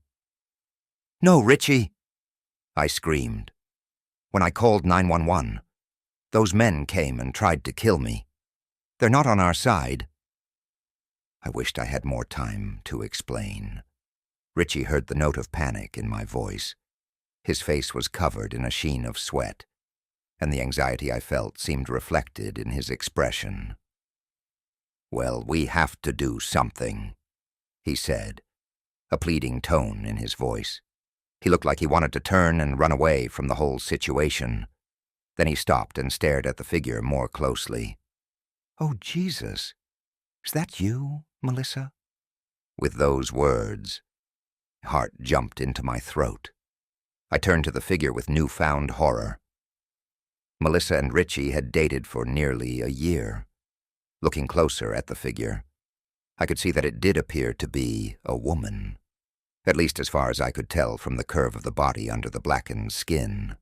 "No, Richie!" I screamed. "When I called 911, those men came and tried to kill me. They're not on our side." I wished I had more time to explain. Richie heard the note of panic in my voice. His face was covered in a sheen of sweat, and the anxiety I felt seemed reflected in his expression. "Well, we have to do something," he said, a pleading tone in his voice. He looked like he wanted to turn and run away from the whole situation. Then he stopped and stared at the figure more closely. "Oh, Jesus! Is that you, Melissa?" With those words, my heart jumped into my throat. I turned to the figure with newfound horror. Melissa and Richie had dated for nearly a year. Looking closer at the figure, I could see that it did appear to be a woman, at least as far as I could tell from the curve of the body under the blackened skin.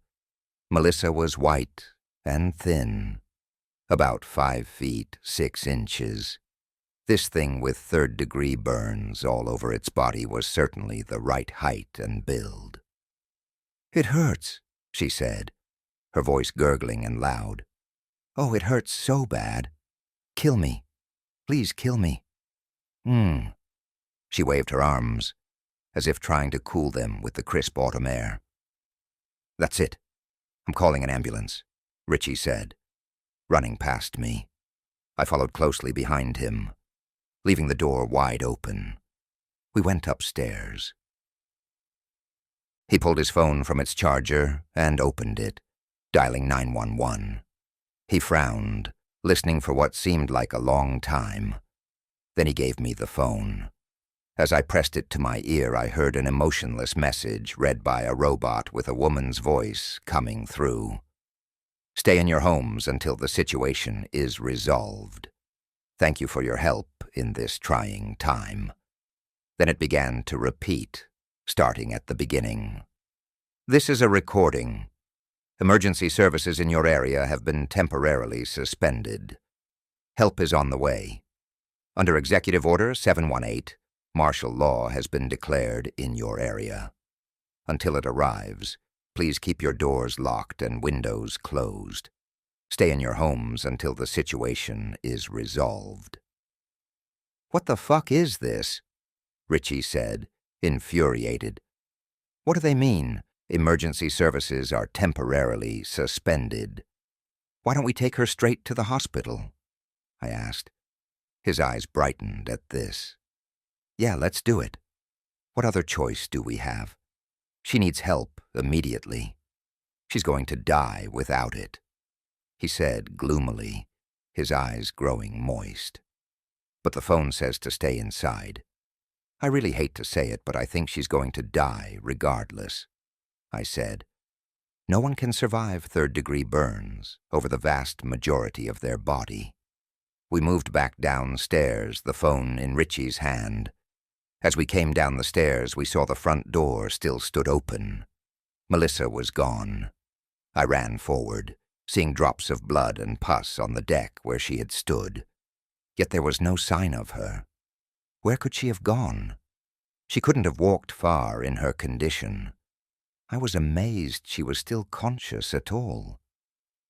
Melissa was white and thin, about 5 feet 6 inches. This thing with third-degree burns all over its body was certainly the right height and build. "It hurts," she said, her voice gurgling and loud. "Oh, it hurts so bad. Kill me. Please kill me." She waved her arms, as if trying to cool them with the crisp autumn air. "That's it. I'm calling an ambulance," Richie said, running past me. I followed closely behind him, leaving the door wide open. We went upstairs. He pulled his phone from its charger and opened it, dialing 911. He frowned, listening for what seemed like a long time. Then he gave me the phone. As I pressed it to my ear, I heard an emotionless message read by a robot with a woman's voice coming through. "Stay in your homes until the situation is resolved. Thank you for your help in this trying time." Then it began to repeat, starting at the beginning. "This is a recording. Emergency services in your area have been temporarily suspended. Help is on the way. Under Executive Order 718, martial law has been declared in your area. Until it arrives, please keep your doors locked and windows closed. Stay in your homes until the situation is resolved." "What the fuck is this?" Richie said, infuriated. "What do they mean, emergency services are temporarily suspended? Why don't we take her straight to the hospital?" I asked. His eyes brightened at this. "Yeah, let's do it. What other choice do we have? She needs help immediately. She's going to die without it," he said gloomily, his eyes growing moist. "But the phone says to stay inside. I really hate to say it, but I think she's going to die regardless," I said. "No one can survive third-degree burns over the vast majority of their body." We moved back downstairs, the phone in Richie's hand. As we came down the stairs, we saw the front door still stood open. Melissa was gone. I ran forward, seeing drops of blood and pus on the deck where she had stood. Yet there was no sign of her. Where could she have gone? She couldn't have walked far in her condition. I was amazed she was still conscious at all.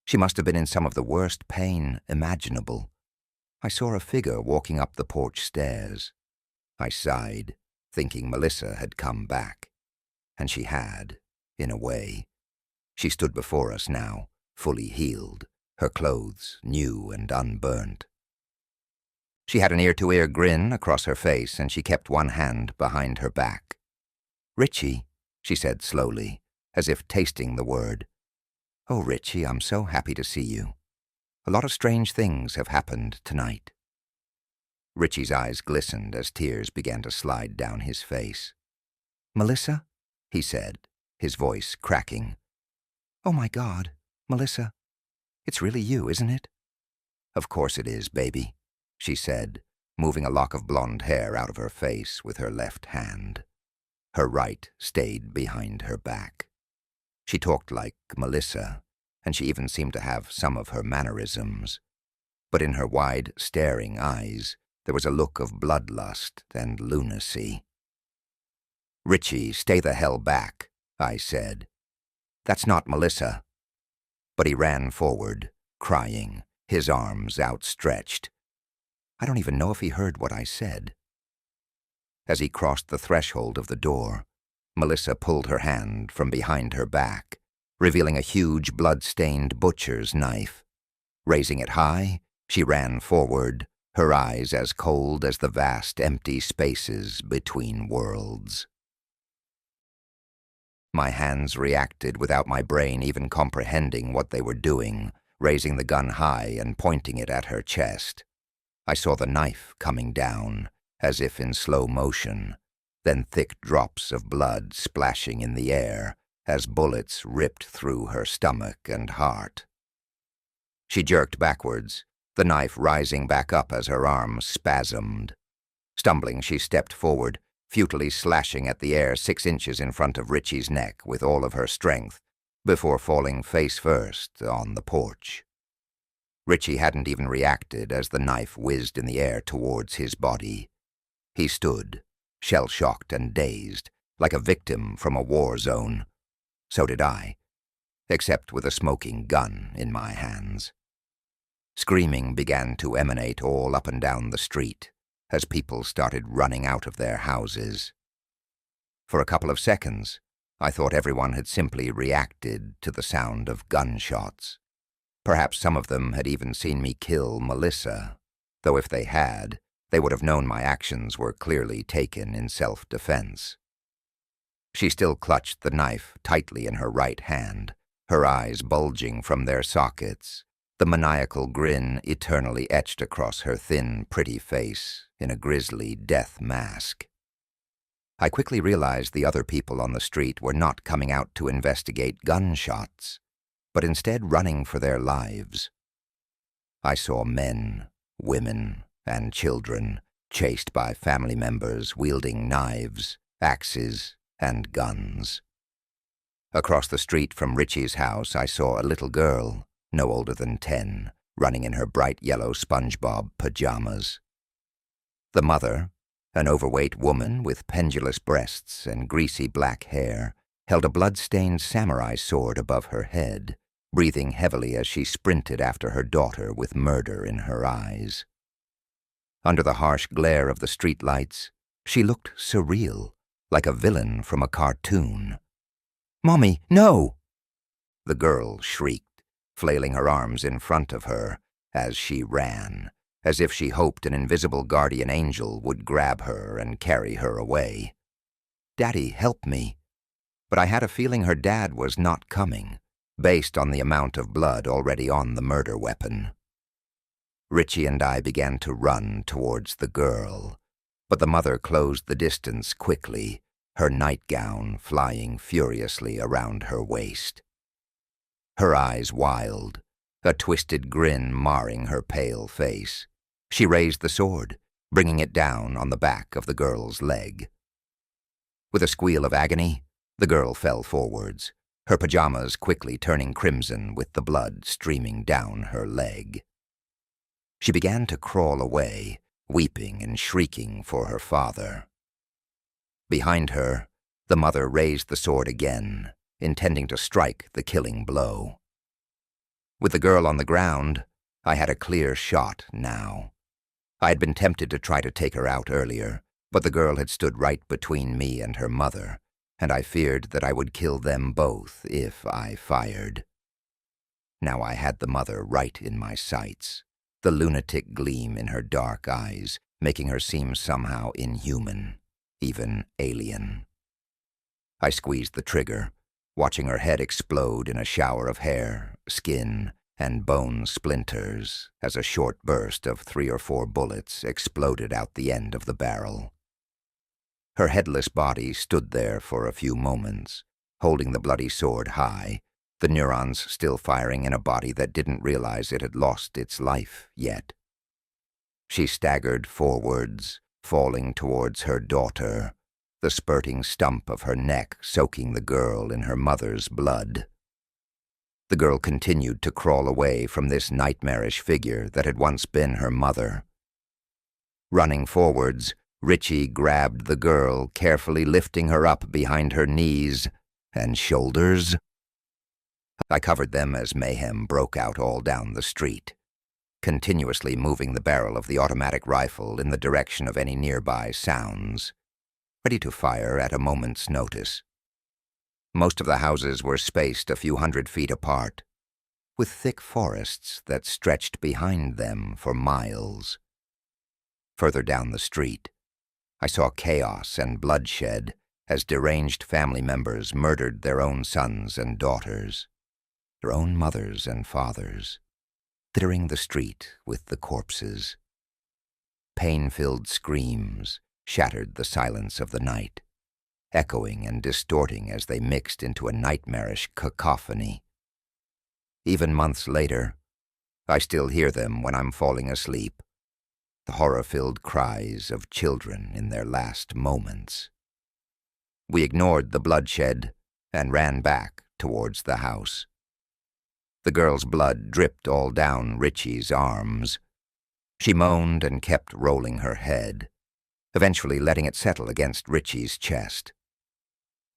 She must have been in some of the worst pain imaginable. I saw a figure walking up the porch stairs. I sighed, thinking Melissa had come back. And she had, in a way. She stood before us now, fully healed, her clothes new and unburnt. She had an ear-to-ear grin across her face, and she kept one hand behind her back. "Richie," she said slowly, as if tasting the word. "Oh, Richie, I'm so happy to see you. A lot of strange things have happened tonight." Richie's eyes glistened as tears began to slide down his face. "Melissa?" he said, his voice cracking. "Oh my God, Melissa. It's really you, isn't it?" "Of course it is, baby," she said, moving a lock of blonde hair out of her face with her left hand. Her right stayed behind her back. She talked like Melissa, and she even seemed to have some of her mannerisms. but in her wide, staring eyes there was a look of bloodlust and lunacy. "Richie, stay the hell back," I said. "That's not Melissa." But he ran forward, crying, his arms outstretched. I don't even know if he heard what I said. As he crossed the threshold of the door, Melissa pulled her hand from behind her back, revealing a huge blood-stained butcher's knife. Raising it high, she ran forward, her eyes as cold as the vast empty spaces between worlds. My hands reacted without my brain even comprehending what they were doing, raising the gun high and pointing it at her chest. I saw the knife coming down, as if in slow motion, then thick drops of blood splashing in the air as bullets ripped through her stomach and heart. She jerked backwards, the knife rising back up as her arm spasmed. Stumbling, she stepped forward, futilely slashing at the air 6 inches in front of Richie's neck with all of her strength, before falling face first on the porch. Richie hadn't even reacted as the knife whizzed in the air towards his body. He stood, shell-shocked and dazed, like a victim from a war zone. So did I, except with a smoking gun in my hands. Screaming began to emanate all up and down the street as people started running out of their houses. For a couple of seconds, I thought everyone had simply reacted to the sound of gunshots. Perhaps some of them had even seen me kill Melissa, though if they had, they would have known my actions were clearly taken in self-defense. She still clutched the knife tightly in her right hand, her eyes bulging from their sockets, the maniacal grin eternally etched across her thin, pretty face in a grisly death mask. I quickly realized the other people on the street were not coming out to investigate gunshots, but instead running for their lives. I saw men, women, and children chased by family members wielding knives, axes, and guns. Across the street from Richie's house, I saw a little girl, no older than 10, running in her bright yellow SpongeBob pajamas. The mother, an overweight woman with pendulous breasts and greasy black hair, held a blood-stained samurai sword above her head, breathing heavily as she sprinted after her daughter with murder in her eyes. Under the harsh glare of the streetlights, she looked surreal, like a villain from a cartoon. "Mommy, no!" The girl shrieked, flailing her arms in front of her as she ran, as if she hoped an invisible guardian angel would grab her and carry her away. "Daddy, help me." But I had a feeling her dad was not coming, based on the amount of blood already on the murder weapon. Richie and I began to run towards the girl, but the mother closed the distance quickly, her nightgown flying furiously around her waist. Her eyes wild, a twisted grin marring her pale face. She raised the sword, bringing it down on the back of the girl's leg. With a squeal of agony, the girl fell forwards, her pajamas quickly turning crimson with the blood streaming down her leg. She began to crawl away, weeping and shrieking for her father. Behind her, the mother raised the sword again, intending to strike the killing blow. With the girl on the ground, I had a clear shot now. I had been tempted to try to take her out earlier, but the girl had stood right between me and her mother, and I feared that I would kill them both if I fired. Now I had the mother right in my sights, the lunatic gleam in her dark eyes, making her seem somehow inhuman, even alien. I squeezed the trigger, watching her head explode in a shower of hair, skin, and bone splinters as a short burst of 3 or 4 bullets exploded out the end of the barrel. Her headless body stood there for a few moments, holding the bloody sword high, the neurons still firing in a body that didn't realize it had lost its life yet. She staggered forwards, falling towards her daughter, the spurting stump of her neck soaking the girl in her mother's blood. The girl continued to crawl away from this nightmarish figure that had once been her mother. Running forwards, Richie grabbed the girl, carefully lifting her up behind her knees and shoulders. I covered them as mayhem broke out all down the street, continuously moving the barrel of the automatic rifle in the direction of any nearby sounds, ready to fire at a moment's notice. Most of the houses were spaced a few 100 feet apart, with thick forests that stretched behind them for miles. Further down the street, I saw chaos and bloodshed as deranged family members murdered their own sons and daughters, their own mothers and fathers, littering the street with the corpses. Pain-filled screams shattered the silence of the night, echoing and distorting as they mixed into a nightmarish cacophony. Even months later, I still hear them when I'm falling asleep, the horror-filled cries of children in their last moments. We ignored the bloodshed and ran back towards the house. The girl's blood dripped all down Richie's arms. She moaned and kept rolling her head, eventually letting it settle against Richie's chest.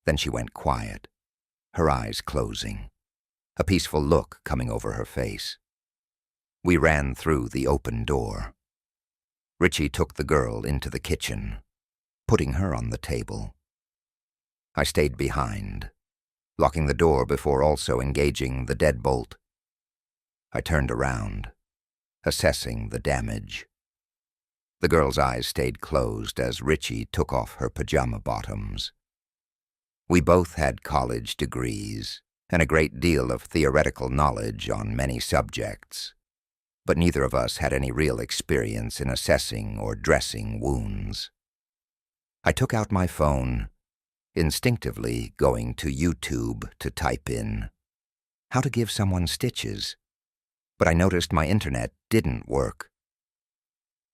Then she went quiet, her eyes closing, a peaceful look coming over her face. We ran through the open door. Richie took the girl into the kitchen, putting her on the table. I stayed behind, locking the door before also engaging the deadbolt. I turned around, assessing the damage. The girl's eyes stayed closed as Richie took off her pajama bottoms. We both had college degrees and a great deal of theoretical knowledge on many subjects, but neither of us had any real experience in assessing or dressing wounds. I took out my phone, instinctively going to YouTube to type in how to give someone stitches, but I noticed my internet didn't work.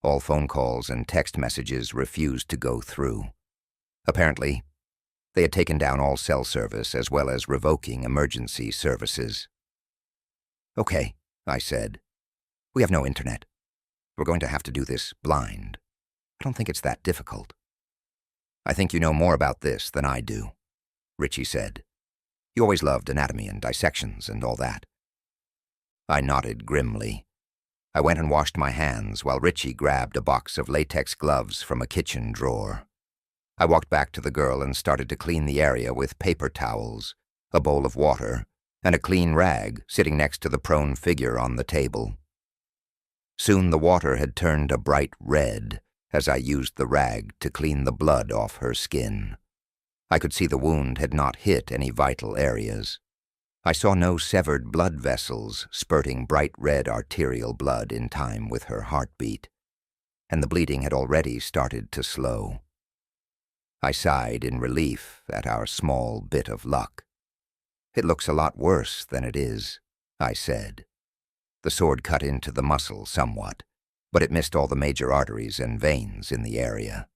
All phone calls and text messages refused to go through. Apparently, they had taken down all cell service as well as revoking emergency services. "Okay," I said. "We have no internet. We're going to have to do this blind. I don't think it's that difficult." "I think you know more about this than I do," Richie said. "You always loved anatomy and dissections and all that." I nodded grimly. I went and washed my hands while Richie grabbed a box of latex gloves from a kitchen drawer. I walked back to the girl and started to clean the area with paper towels, a bowl of water, and a clean rag sitting next to the prone figure on the table. Soon the water had turned a bright red as I used the rag to clean the blood off her skin. I could see the wound had not hit any vital areas. I saw no severed blood vessels spurting bright red arterial blood in time with her heartbeat, and the bleeding had already started to slow. I sighed in relief at our small bit of luck. "It looks a lot worse than it is," I said. The sword cut into the muscle somewhat, but it missed all the major arteries and veins in the area.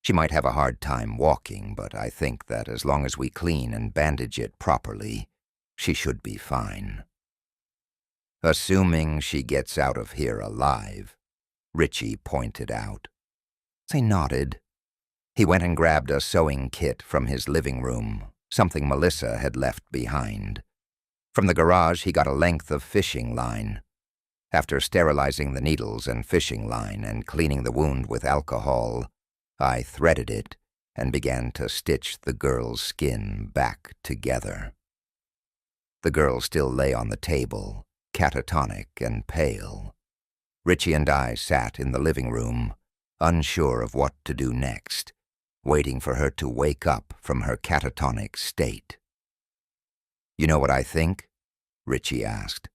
She might have a hard time walking, but I think that as long as we clean and bandage it properly, she should be fine. "Assuming she gets out of here alive," Richie pointed out. I nodded. He went and grabbed a sewing kit from his living room, something Melissa had left behind. From the garage, he got a length of fishing line. After sterilizing the needles and fishing line and cleaning the wound with alcohol, I threaded it and began to stitch the girl's skin back together. The girl still lay on the table, catatonic and pale. Richie and I sat in the living room, unsure of what to do next, waiting for her to wake up from her catatonic state. "You know what I think?" Richie asked.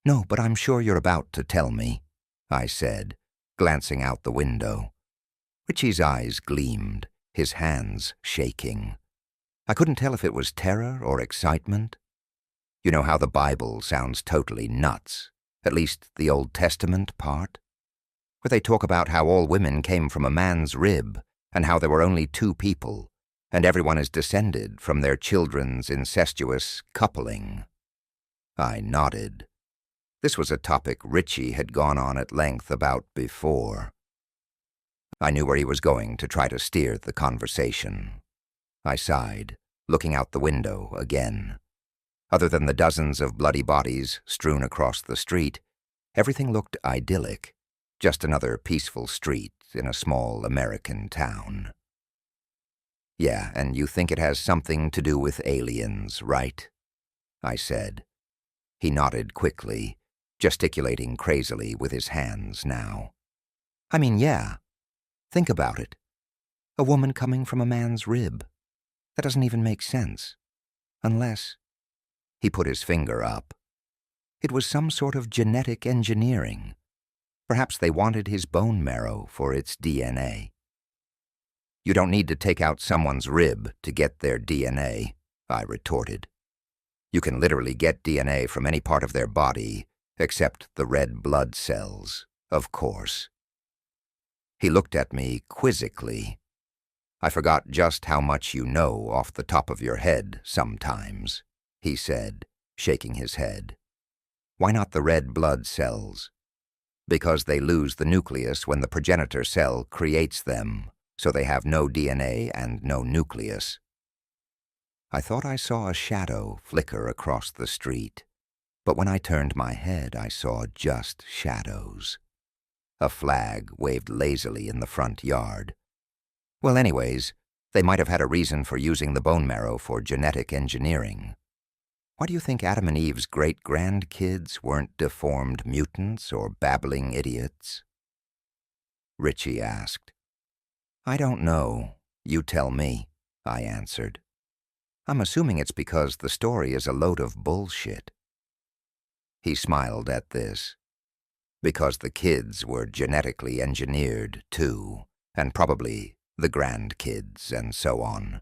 "No, but I'm sure you're about to tell me," I said, glancing out the window. Richie's eyes gleamed, his hands shaking. I couldn't tell if it was terror or excitement. You know how the Bible sounds totally nuts, at least the Old Testament part, where they talk about how all women came from a man's rib and how there were only two people, and everyone is descended from their children's incestuous coupling. I nodded. This was a topic Richie had gone on at length about before. I knew where he was going to try to steer the conversation. I sighed, looking out the window again. Other than the dozens of bloody bodies strewn across the street, everything looked idyllic, just another peaceful street in a small American town. Yeah, and you think it has something to do with aliens, right? I said. He nodded quickly, gesticulating crazily with his hands now. I mean, yeah. Think about it. A woman coming from a man's rib. That doesn't even make sense. Unless... He put his finger up. It was some sort of genetic engineering. Perhaps they wanted his bone marrow for its DNA. You don't need to take out someone's rib to get their DNA, I retorted. You can literally get DNA from any part of their body, except the red blood cells, of course. He looked at me quizzically. I forgot just how much you know off the top of your head sometimes, he said, shaking his head. Why not the red blood cells? Because they lose the nucleus when the progenitor cell creates them, so they have no DNA and no nucleus. I thought I saw a shadow flicker across the street, but when I turned my head, I saw just shadows. A flag waved lazily in the front yard. Well, anyways, they might have had a reason for using the bone marrow for genetic engineering. Why do you think Adam and Eve's great-grandkids weren't deformed mutants or babbling idiots? Richie asked. I don't know. You tell me, I answered. I'm assuming it's because the story is a load of bullshit. He smiled at this. Because the kids were genetically engineered, too, and probably the grandkids and so on.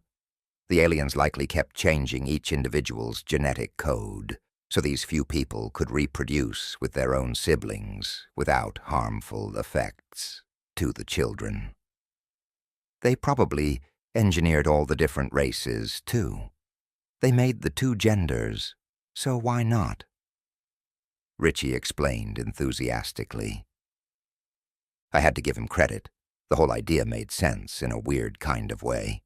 The aliens likely kept changing each individual's genetic code, so these few people could reproduce with their own siblings without harmful effects to the children. They probably engineered all the different races, too. They made the two genders, so why not? Richie explained enthusiastically. I had to give him credit. The whole idea made sense in a weird kind of way.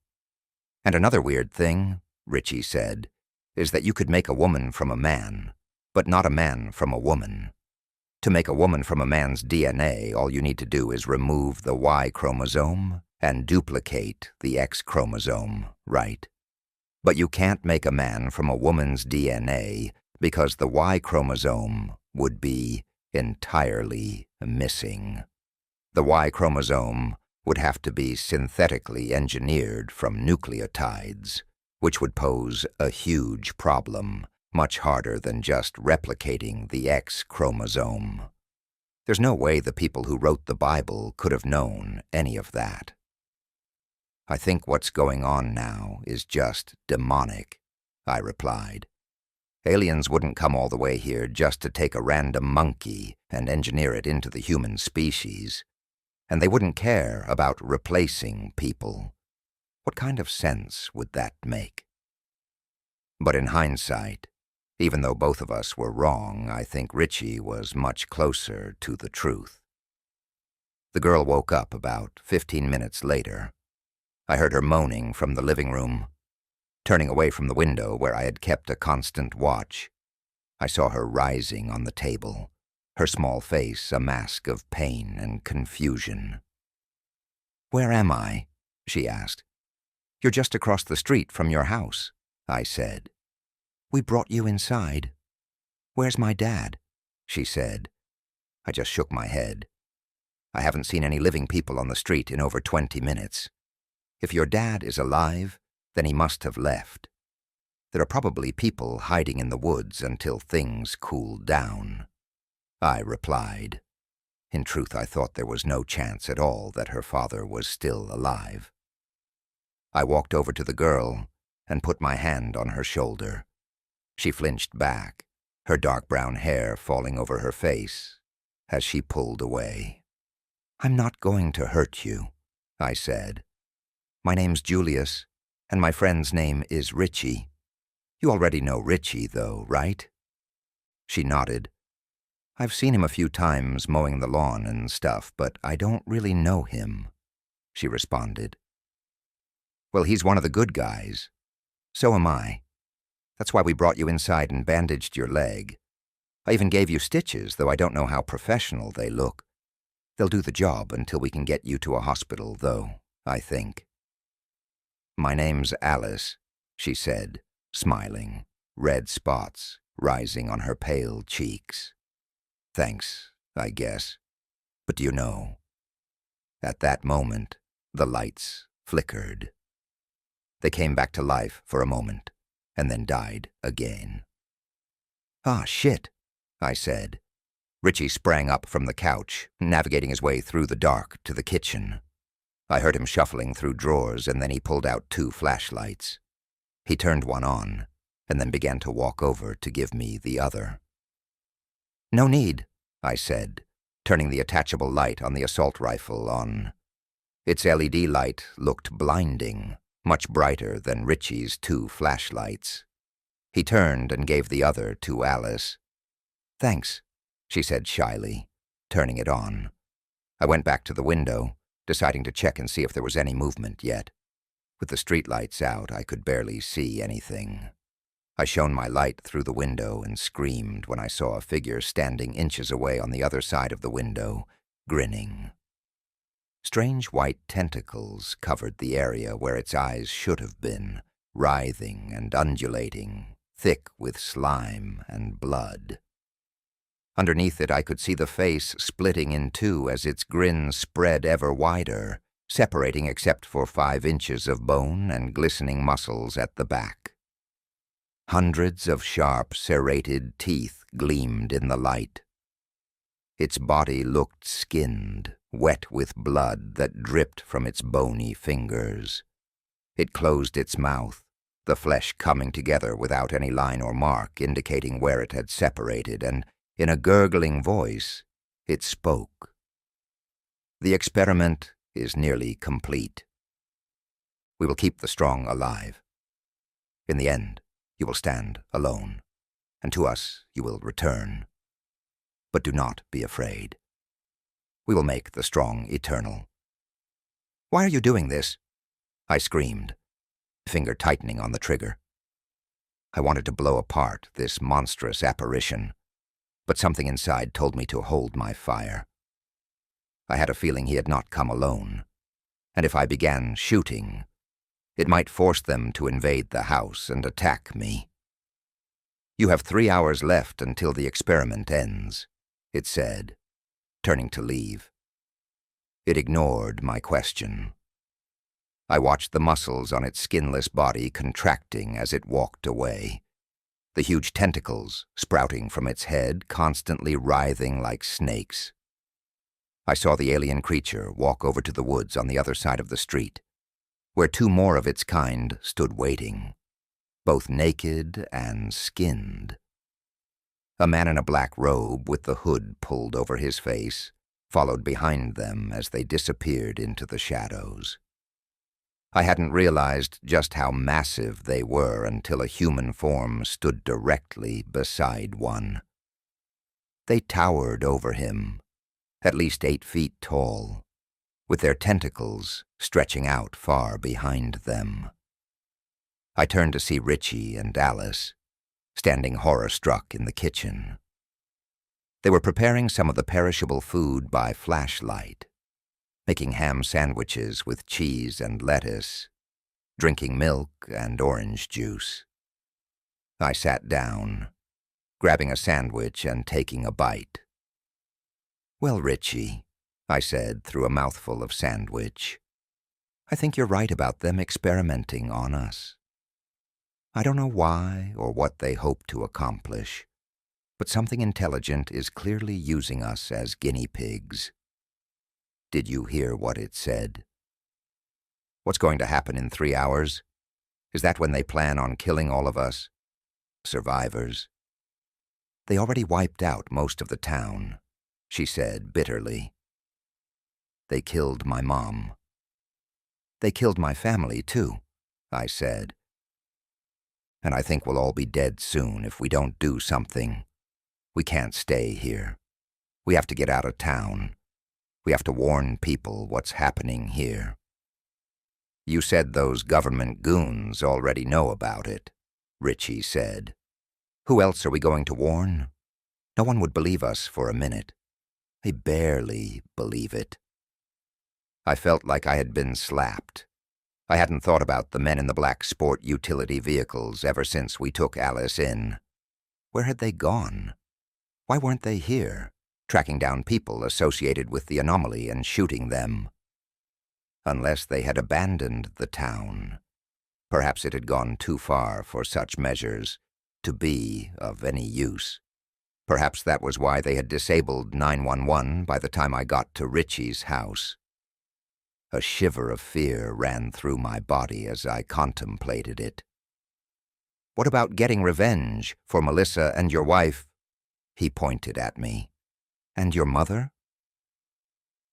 And another weird thing, Richie said, is that you could make a woman from a man, but not a man from a woman. To make a woman from a man's DNA, all you need to do is remove the Y chromosome and duplicate the X chromosome, right? But you can't make a man from a woman's DNA because the Y chromosome would be entirely missing. The Y chromosome would have to be synthetically engineered from nucleotides, which would pose a huge problem, much harder than just replicating the X chromosome. There's no way the people who wrote the Bible could have known any of that. I think what's going on now is just demonic, I replied. Aliens wouldn't come all the way here just to take a random monkey and engineer it into the human species. And they wouldn't care about replacing people. What kind of sense would that make? But in hindsight, even though both of us were wrong, I think Richie was much closer to the truth. The girl woke up about 15 minutes later. I heard her moaning from the living room. Turning away from the window where I had kept a constant watch, I saw her rising on the table, her small face a mask of pain and confusion. "Where am I?" she asked. "You're just across the street from your house," I said. "We brought you inside." "Where's my dad?" she said. I just shook my head. I haven't seen any living people on the street in over 20 minutes. If your dad is alive, then he must have left. There are probably people hiding in the woods until things cool down, I replied. In truth, I thought there was no chance at all that her father was still alive. I walked over to the girl and put my hand on her shoulder. She flinched back, her dark brown hair falling over her face as she pulled away. "I'm not going to hurt you," I said. "My name's Julius, and my friend's name is Richie. You already know Richie, though, right?" She nodded. I've seen him a few times mowing the lawn and stuff, but I don't really know him, she responded. Well, he's one of the good guys. So am I. That's why we brought you inside and bandaged your leg. I even gave you stitches, though I don't know how professional they look. They'll do the job until we can get you to a hospital, though, I think. My name's Alice, she said, smiling, red spots rising on her pale cheeks. Thanks, I guess. But do you know? At that moment, the lights flickered. They came back to life for a moment, and then died again. Ah, shit, I said. Richie sprang up from the couch, navigating his way through the dark to the kitchen. I heard him shuffling through drawers, and then he pulled out 2 flashlights. He turned one on, and then began to walk over to give me the other. No need, I said, turning the attachable light on the assault rifle on. Its LED light looked blinding, much brighter than Richie's 2 flashlights. He turned and gave the other to Alice. Thanks, she said shyly, turning it on. I went back to the window, deciding to check and see if there was any movement yet. With the streetlights out, I could barely see anything. I shone my light through the window and screamed when I saw a figure standing inches away on the other side of the window, grinning. Strange white tentacles covered the area where its eyes should have been, writhing and undulating, thick with slime and blood. Underneath it, I could see the face splitting in 2 as its grin spread ever wider, separating except for 5 inches of bone and glistening muscles at the back. Hundreds of sharp, serrated teeth gleamed in the light. Its body looked skinned, wet with blood that dripped from its bony fingers. It closed its mouth, the flesh coming together without any line or mark indicating where it had separated, and in a gurgling voice, it spoke. The experiment is nearly complete. We will keep the strong alive. In the end, you will stand alone, and to us you will return. But do not be afraid. We will make the strong eternal. Why are you doing this? I screamed, finger tightening on the trigger. I wanted to blow apart this monstrous apparition, but something inside told me to hold my fire. I had a feeling he had not come alone, and if I began shooting, it might force them to invade the house and attack me. You have 3 hours left until the experiment ends, it said, turning to leave. It ignored my question. I watched the muscles on its skinless body contracting as it walked away, the huge tentacles sprouting from its head, constantly writhing like snakes. I saw the alien creature walk over to the woods on the other side of the street, where 2 more of its kind stood waiting, both naked and skinned. A man in a black robe with the hood pulled over his face followed behind them as they disappeared into the shadows. I hadn't realized just how massive they were until a human form stood directly beside one. They towered over him, at least 8 feet tall, with their tentacles stretching out far behind them. I turned to see Richie and Alice, standing horror-struck in the kitchen. They were preparing some of the perishable food by flashlight, making ham sandwiches with cheese and lettuce, drinking milk and orange juice. I sat down, grabbing a sandwich and taking a bite. Well, Richie, I said through a mouthful of sandwich, I think you're right about them experimenting on us. I don't know why or what they hope to accomplish, but something intelligent is clearly using us as guinea pigs. Did you hear what it said? What's going to happen in 3 hours? Is that when they plan on killing all of us? Survivors. They already wiped out most of the town, she said bitterly. They killed my mom. They killed my family, too, I said. And I think we'll all be dead soon if we don't do something. We can't stay here. We have to get out of town. We have to warn people what's happening here." "You said those government goons already know about it," Richie said. "Who else are we going to warn? No one would believe us for a minute. They barely believe it." I felt like I had been slapped. I hadn't thought about the men in the black sport utility vehicles ever since we took Alice in. Where had they gone? Why weren't they here, tracking down people associated with the anomaly and shooting them? Unless they had abandoned the town. Perhaps it had gone too far for such measures to be of any use. Perhaps that was why they had disabled 911 by the time I got to Richie's house. A shiver of fear ran through my body as I contemplated it. "What about getting revenge for Melissa and your wife?" He pointed at me. "And your mother?"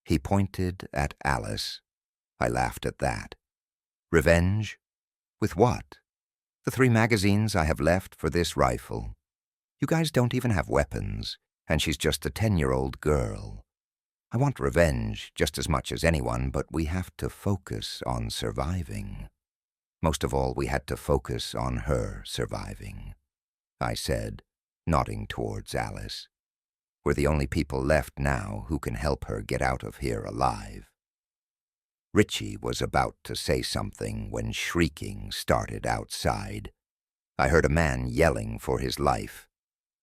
He pointed at Alice. I laughed at that. "Revenge? With what? The 3 magazines I have left for this rifle. You guys don't even have weapons, and she's just a 10-year-old girl. I want revenge just as much as anyone, but we have to focus on surviving. Most of all, we had to focus on her surviving," I said, nodding towards Alice. "We're the only people left now who can help her get out of here alive." Richie was about to say something when shrieking started outside. I heard a man yelling for his life.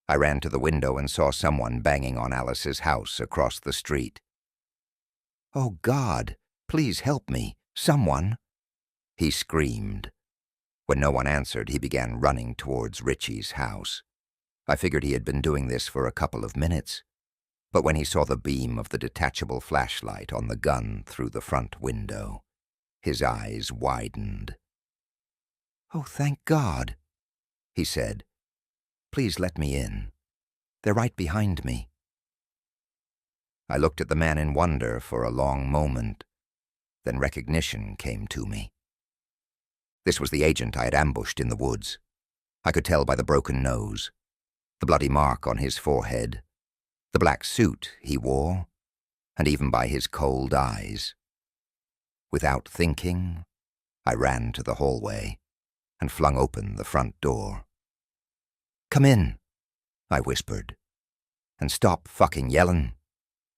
I ran to the window and saw someone banging on Alice's house across the street. "Oh, God, please help me, someone!" he screamed. When no one answered, he began running towards Richie's house. I figured he had been doing this for a couple of minutes, but when he saw the beam of the detachable flashlight on the gun through the front window, his eyes widened. "Oh, thank God," he said. "Please let me in. They're right behind me." I looked at the man in wonder for a long moment. Then recognition came to me. This was the agent I had ambushed in the woods. I could tell by the broken nose, the bloody mark on his forehead, the black suit he wore, and even by his cold eyes. Without thinking, I ran to the hallway and flung open the front door. "Come in," I whispered, "and stop fucking yelling.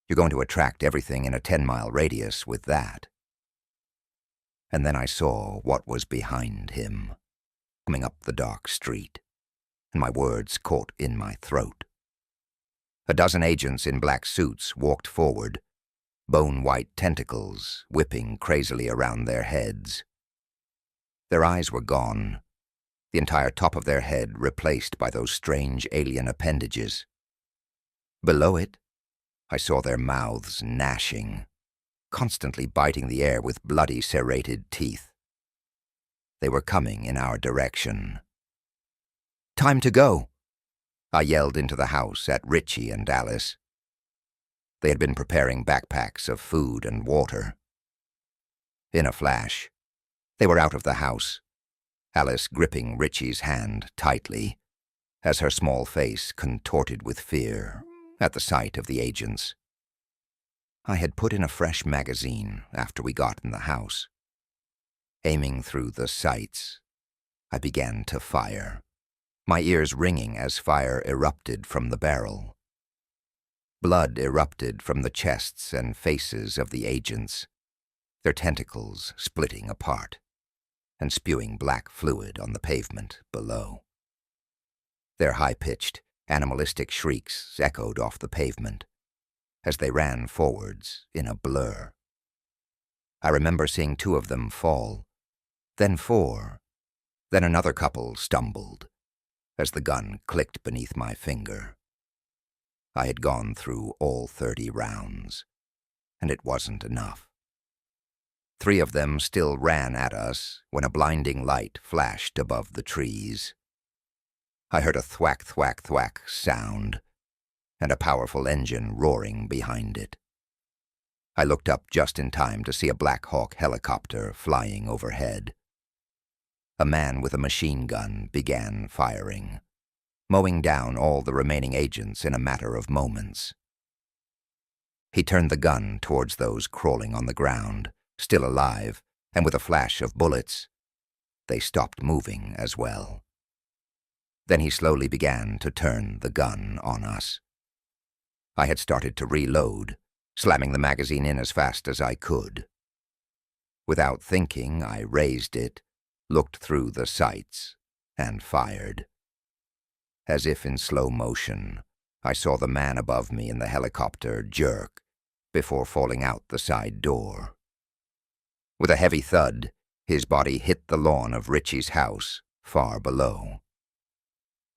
You're going to attract everything in a 10-mile radius with that." And then I saw what was behind him, coming up the dark street, and my words caught in my throat. A dozen agents in black suits walked forward, bone-white tentacles whipping crazily around their heads. Their eyes were gone, the entire top of their head replaced by those strange alien appendages. Below it, I saw their mouths gnashing, constantly biting the air with bloody serrated teeth. They were coming in our direction. "Time to go!" I yelled into the house at Richie and Alice. They had been preparing backpacks of food and water. In a flash, they were out of the house, Alice gripping Richie's hand tightly, as her small face contorted with fear at the sight of the agents. I had put in a fresh magazine after we got in the house. Aiming through the sights, I began to fire, my ears ringing as fire erupted from the barrel. Blood erupted from the chests and faces of the agents, their tentacles splitting apart and spewing black fluid on the pavement below. Their high-pitched, animalistic shrieks echoed off the pavement as they ran forwards in a blur. I remember seeing 2 of them fall, then 4, then another couple stumbled as the gun clicked beneath my finger. I had gone through all 30 rounds, and it wasn't enough. 3 of them still ran at us when a blinding light flashed above the trees. I heard a thwack, thwack, thwack sound, and a powerful engine roaring behind it. I looked up just in time to see a Black Hawk helicopter flying overhead. A man with a machine gun began firing. mowing down all the remaining agents in a matter of moments. He turned the gun towards those crawling on the ground, still alive, and with a flash of bullets, they stopped moving as well. Then he slowly began to turn the gun on us. I had started to reload, slamming the magazine in as fast as I could. Without thinking, I raised it, looked through the sights, and fired. As if in slow motion, I saw the man above me in the helicopter jerk before falling out the side door. With a heavy thud, his body hit the lawn of Richie's house far below.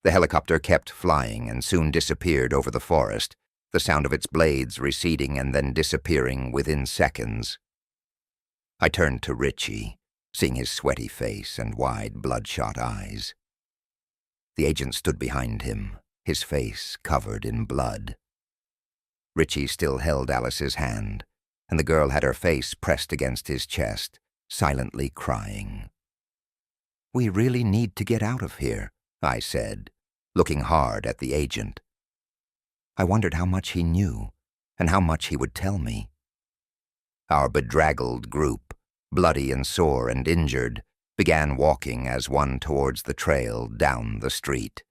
The helicopter kept flying and soon disappeared over the forest, the sound of its blades receding and then disappearing within seconds. I turned to Richie, seeing his sweaty face and wide, bloodshot eyes. The agent stood behind him, his face covered in blood. Richie still held Alice's hand, and the girl had her face pressed against his chest, silently crying. "We really need to get out of here," I said, looking hard at the agent. I wondered how much he knew, and how much he would tell me. Our bedraggled group, bloody and sore and injured, began walking as one towards the trail down the street.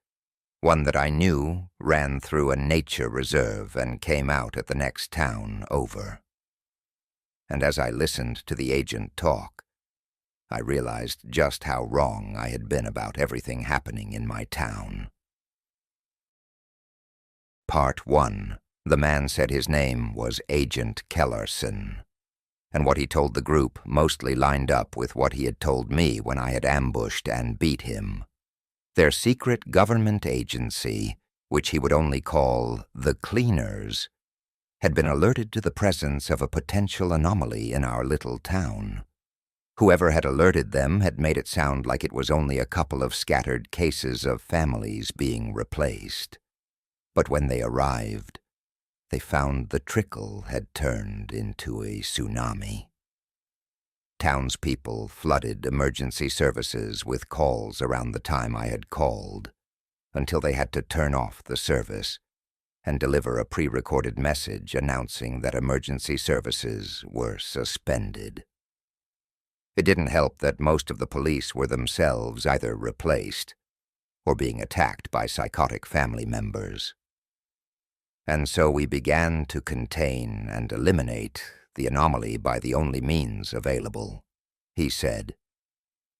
One that I knew ran through a nature reserve and came out at the next town over. And as I listened to the agent talk, I realized just how wrong I had been about everything happening in my town. Part 1. The man said his name was Agent Kellerson, and what he told the group mostly lined up with what he had told me when I had ambushed and beat him. Their secret government agency, which he would only call the Cleaners, had been alerted to the presence of a potential anomaly in our little town. Whoever had alerted them had made it sound like it was only a couple of scattered cases of families being replaced. But when they arrived, they found the trickle had turned into a tsunami. Townspeople flooded emergency services with calls around the time I had called, until they had to turn off the service and deliver a pre-recorded message announcing that emergency services were suspended. It didn't help that most of the police were themselves either replaced or being attacked by psychotic family members. And so we began to contain and eliminate the anomaly by the only means available, he said.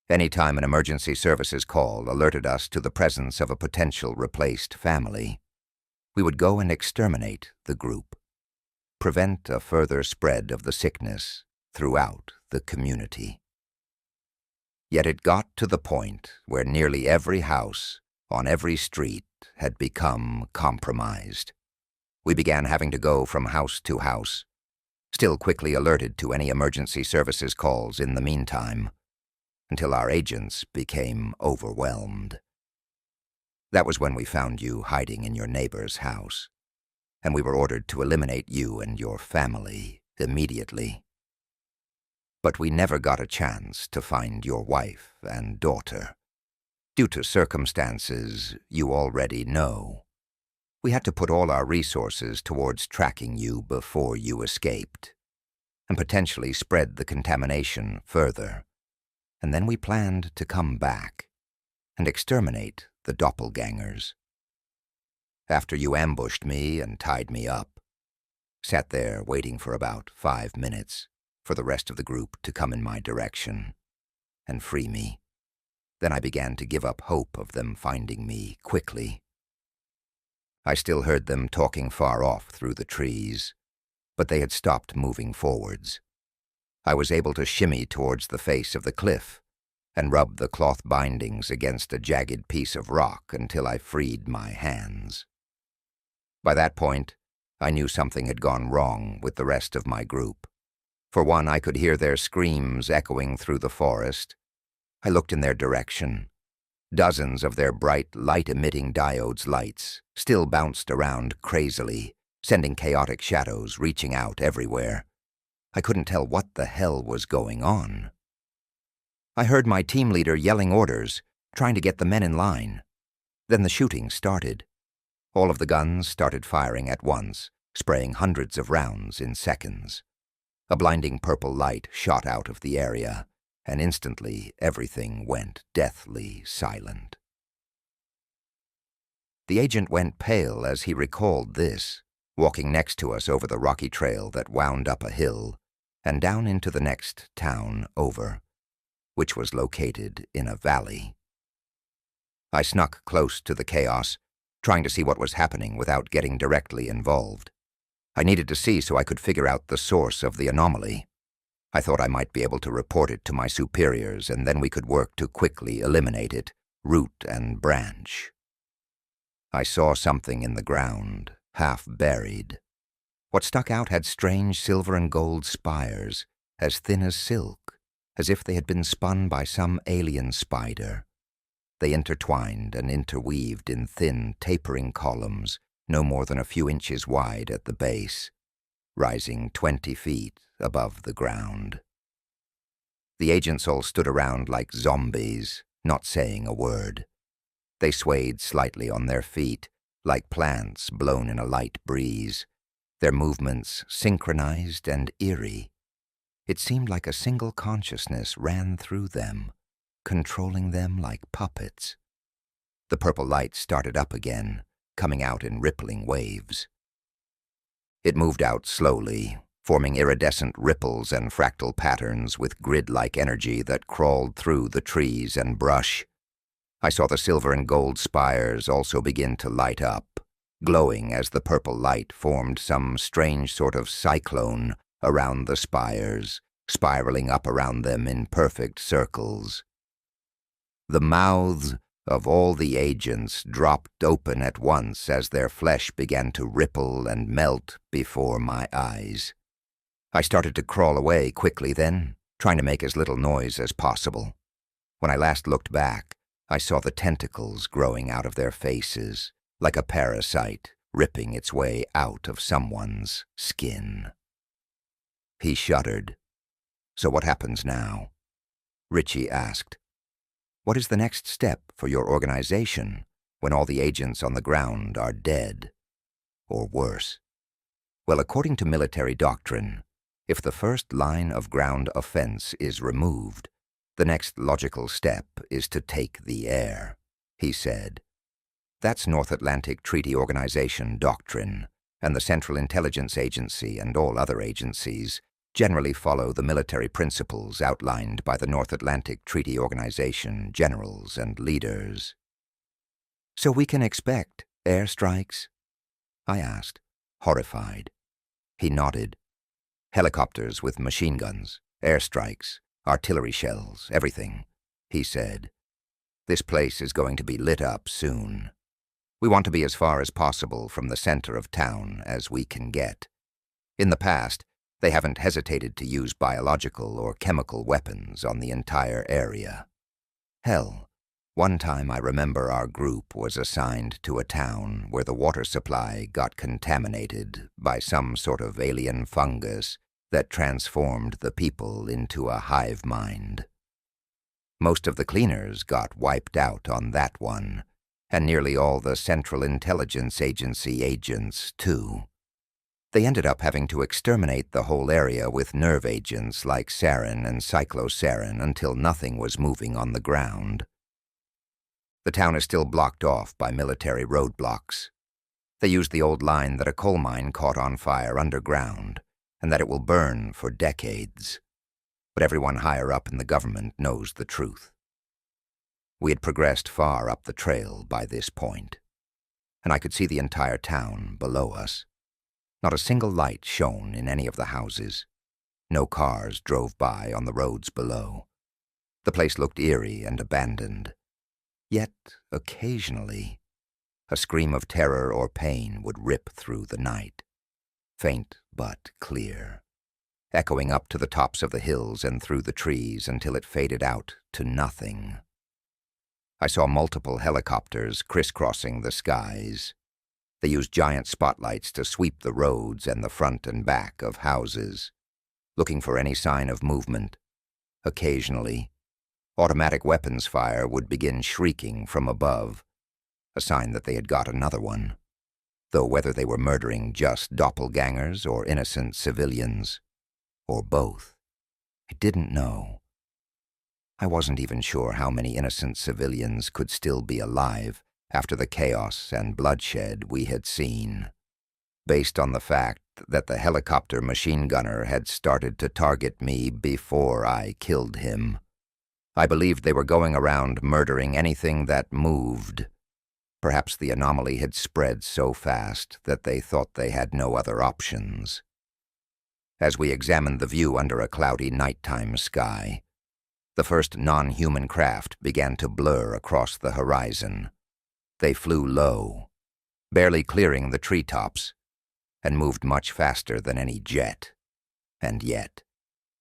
Any time an emergency services call alerted us to the presence of a potential replaced family, we would go and exterminate the group, prevent a further spread of the sickness throughout the community. Yet it got to the point where nearly every house on every street had become compromised. We began having to go from house to house, still quickly alerted to any emergency services calls in the meantime, until our agents became overwhelmed. That was when we found you hiding in your neighbor's house, and we were ordered to eliminate you and your family immediately. But we never got a chance to find your wife and daughter. Due to circumstances you already know, we had to put all our resources towards tracking you before you escaped, and potentially spread the contamination further. And then we planned to come back and exterminate the doppelgangers. After you ambushed me and tied me up, sat there waiting for about 5 minutes for the rest of the group to come in my direction and free me, then I began to give up hope of them finding me quickly. I still heard them talking far off through the trees, but they had stopped moving forwards. I was able to shimmy towards the face of the cliff and rub the cloth bindings against a jagged piece of rock until I freed my hands. By that point, I knew something had gone wrong with the rest of my group. For one, I could hear their screams echoing through the forest. I looked in their direction. Dozens of their bright, light-emitting diodes' lights still bounced around crazily, sending chaotic shadows reaching out everywhere. I couldn't tell what the hell was going on. I heard my team leader yelling orders, trying to get the men in line. Then the shooting started. All of the guns started firing at once, spraying hundreds of rounds in seconds. A blinding purple light shot out of the area, and instantly everything went deathly silent. The agent went pale as he recalled this, walking next to us over the rocky trail that wound up a hill and down into the next town over, which was located in a valley. I snuck close to the chaos, trying to see what was happening without getting directly involved. I needed to see so I could figure out the source of the anomaly. I thought I might be able to report it to my superiors, and then we could work to quickly eliminate it, root and branch. I saw something in the ground, half buried. What stuck out had strange silver and gold spires, as thin as silk, as if they had been spun by some alien spider. They intertwined and interweaved in thin, tapering columns, no more than a few inches wide at the base, rising 20 feet above the ground. The agents all stood around like zombies, not saying a word. They swayed slightly on their feet, like plants blown in a light breeze, their movements synchronized and eerie. It seemed like a single consciousness ran through them, controlling them like puppets. The purple light started up again, coming out in rippling waves. It moved out slowly, forming iridescent ripples and fractal patterns with grid-like energy that crawled through the trees and brush. I saw the silver and gold spires also begin to light up, glowing as the purple light formed some strange sort of cyclone around the spires, spiraling up around them in perfect circles. The mouths of all the agents dropped open at once as their flesh began to ripple and melt before my eyes. I started to crawl away quickly then, trying to make as little noise as possible. When I last looked back, I saw the tentacles growing out of their faces, like a parasite ripping its way out of someone's skin. He shuddered. "So what happens now?" Richie asked. "What is the next step for your organization when all the agents on the ground are dead? Or worse?" "Well, according to military doctrine, if the first line of ground offense is removed, the next logical step is to take the air," he said. "That's North Atlantic Treaty Organization doctrine, and the Central Intelligence Agency and all other agencies generally follow the military principles outlined by the North Atlantic Treaty Organization generals and leaders." "So we can expect airstrikes?" I asked, horrified. He nodded. "Helicopters with machine guns, airstrikes, artillery shells, everything," he said. "This place is going to be lit up soon. We want to be as far as possible from the center of town as we can get. In the past, they haven't hesitated to use biological or chemical weapons on the entire area. Hell, one time I remember our group was assigned to a town where the water supply got contaminated by some sort of alien fungus that transformed the people into a hive mind. Most of the cleaners got wiped out on that one, and nearly all the Central Intelligence Agency agents, too. They ended up having to exterminate the whole area with nerve agents like sarin and cyclosarin until nothing was moving on the ground. The town is still blocked off by military roadblocks. They used the old line that a coal mine caught on fire underground, and that it will burn for decades. But everyone higher up in the government knows the truth. We had progressed far up the trail by this point, and I could see the entire town below us. Not a single light shone in any of the houses. No cars drove by on the roads below. The place looked eerie and abandoned. Yet, occasionally, a scream of terror or pain would rip through the night, faint but clear, echoing up to the tops of the hills and through the trees until it faded out to nothing. I saw multiple helicopters crisscrossing the skies. They used giant spotlights to sweep the roads and the front and back of houses, looking for any sign of movement. Occasionally, automatic weapons fire would begin shrieking from above. a sign that they had got another one, though whether they were murdering just doppelgangers or innocent civilians, or both, I didn't know. I wasn't even sure how many innocent civilians could still be alive after the chaos and bloodshed we had seen, based on the fact that the helicopter machine gunner had started to target me before I killed him. I believed they were going around murdering anything that moved. Perhaps the anomaly had spread so fast that they thought they had no other options. As we examined the view under a cloudy nighttime sky, the first non-human craft began to blur across the horizon. They flew low, barely clearing the treetops, and moved much faster than any jet. And yet,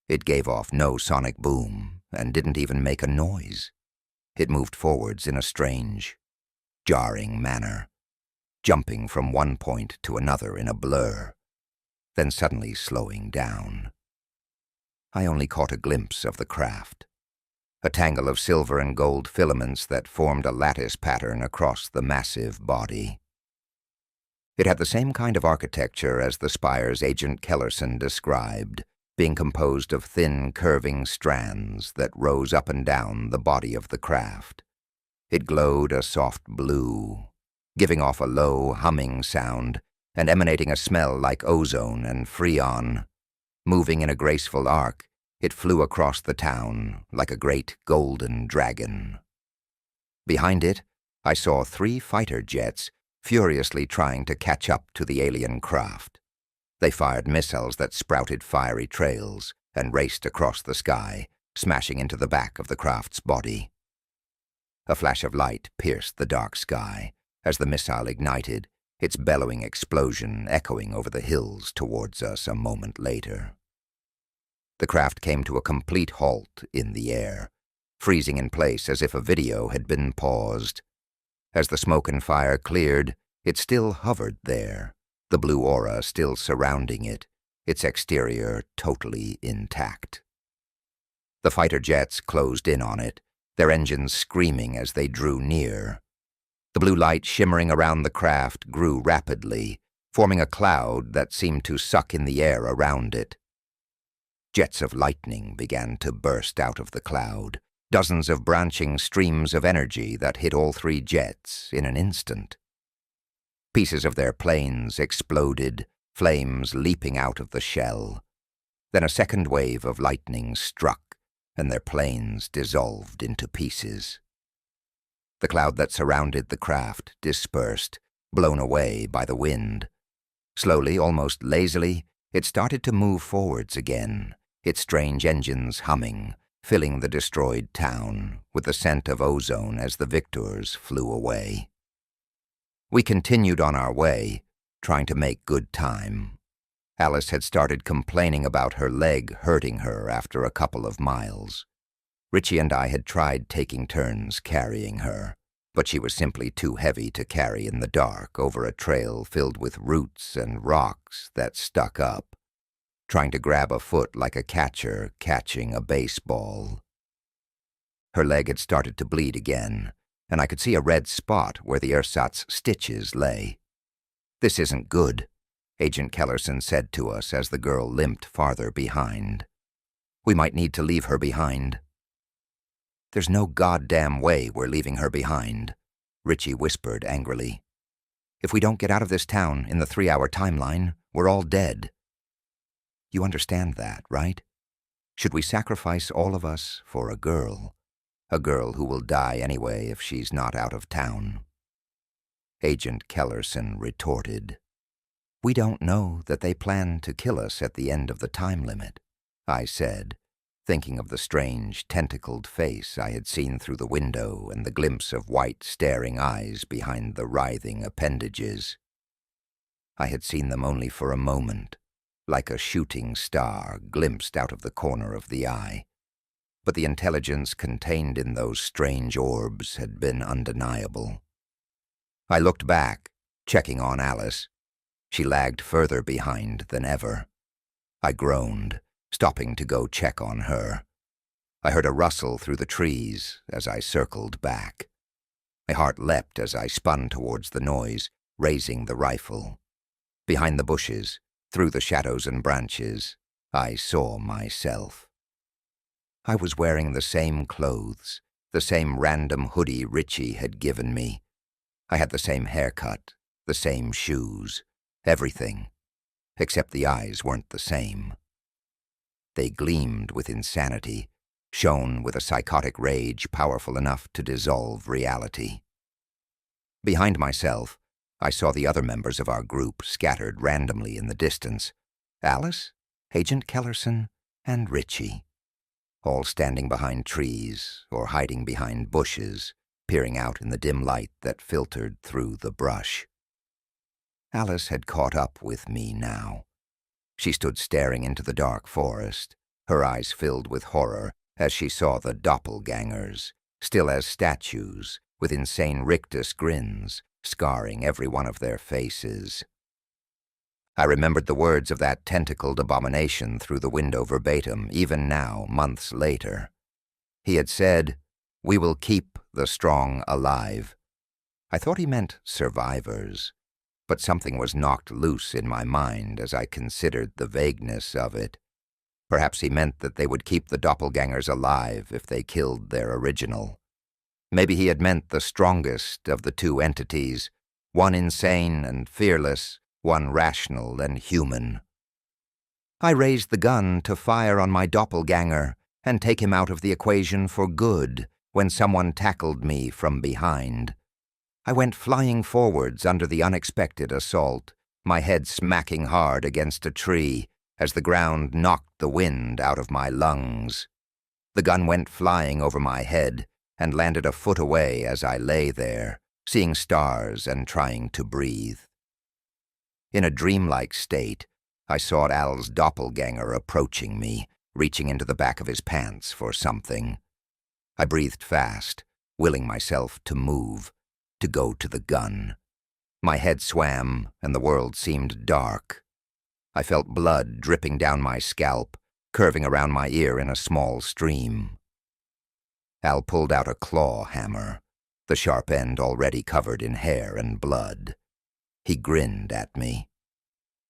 it gave off no sonic boom and didn't even make a noise. It moved forwards in a strange, jarring manner, jumping from one point to another in a blur, then suddenly slowing down. I only caught a glimpse of the craft, a tangle of silver and gold filaments that formed a lattice pattern across the massive body. It had the same kind of architecture as the spires Agent Kellerson described, being composed of thin, curving strands that rose up and down the body of the craft. It glowed a soft blue, giving off a low, humming sound and emanating a smell like ozone and freon. Moving in a graceful arc, it flew across the town like a great golden dragon. Behind it, I saw 3 fighter jets furiously trying to catch up to the alien craft. They fired missiles that sprouted fiery trails and raced across the sky, smashing into the back of the craft's body. A flash of light pierced the dark sky as the missile ignited, its bellowing explosion echoing over the hills towards us a moment later. The craft came to a complete halt in the air, freezing in place as if a video had been paused. As the smoke and fire cleared, it still hovered there, the blue aura still surrounding it, its exterior totally intact. The fighter jets closed in on it, their engines screaming as they drew near. The blue light shimmering around the craft grew rapidly, forming a cloud that seemed to suck in the air around it. Jets of lightning began to burst out of the cloud, dozens of branching streams of energy that hit all 3 jets in an instant. Pieces of their planes exploded, flames leaping out of the shell. Then a second wave of lightning struck, and their planes dissolved into pieces. The cloud that surrounded the craft dispersed, blown away by the wind. Slowly, almost lazily, it started to move forwards again, its strange engines humming, filling the destroyed town with the scent of ozone as the victors flew away. We continued on our way, trying to make good time. Alice had started complaining about her leg hurting her after a couple of miles. Richie and I had tried taking turns carrying her, but she was simply too heavy to carry in the dark over a trail filled with roots and rocks that stuck up, trying to grab a foot like a catcher catching a baseball. Her leg had started to bleed again, and I could see a red spot where the ersatz stitches lay. "This isn't good," Agent Kellerson said to us as the girl limped farther behind. "We might need to leave her behind." "There's no goddamn way we're leaving her behind," Richie whispered angrily. "If we don't get out of this town in the 3-hour timeline, we're all dead. You understand that, right? Should we sacrifice all of us for a girl who will die anyway if she's not out of town?" Agent Kellerson retorted. "We don't know that they plan to kill us at the end of the time limit," I said, thinking of the strange, tentacled face I had seen through the window and the glimpse of white, staring eyes behind the writhing appendages. I had seen them only for a moment, like a shooting star glimpsed out of the corner of the eye, but the intelligence contained in those strange orbs had been undeniable. I looked back, checking on Alice. She lagged further behind than ever. I groaned, stopping to go check on her. I heard a rustle through the trees as I circled back. My heart leapt as I spun towards the noise, raising the rifle. Behind the bushes, through the shadows and branches, I saw myself. I was wearing the same clothes, the same random hoodie Richie had given me. I had the same haircut, the same shoes, everything, except the eyes weren't the same. They gleamed with insanity, shone with a psychotic rage powerful enough to dissolve reality. Behind myself, I saw the other members of our group scattered randomly in the distance. Alice, Agent Kellerson, and Richie, all standing behind trees or hiding behind bushes, peering out in the dim light that filtered through the brush. Alice had caught up with me now. She stood staring into the dark forest, her eyes filled with horror as she saw the doppelgangers, still as statues, with insane rictus grins, scarring every one of their faces. I remembered the words of that tentacled abomination through the window verbatim, even now, months later. He had said, "We will keep the strong alive." I thought he meant survivors, but something was knocked loose in my mind as I considered the vagueness of it. Perhaps he meant that they would keep the doppelgangers alive if they killed their original. Maybe he had meant the strongest of the two entities, one insane and fearless, one rational and human. I raised the gun to fire on my doppelganger and take him out of the equation for good when someone tackled me from behind. I went flying forwards under the unexpected assault, my head smacking hard against a tree as the ground knocked the wind out of my lungs. The gun went flying over my head and landed a foot away as I lay there, seeing stars and trying to breathe. In a dreamlike state, I saw Al's doppelganger approaching me, reaching into the back of his pants for something. I breathed fast, willing myself to move, to go to the gun. My head swam, and the world seemed dark. I felt blood dripping down my scalp, curving around my ear in a small stream. Al pulled out a claw hammer, the sharp end already covered in hair and blood. He grinned at me.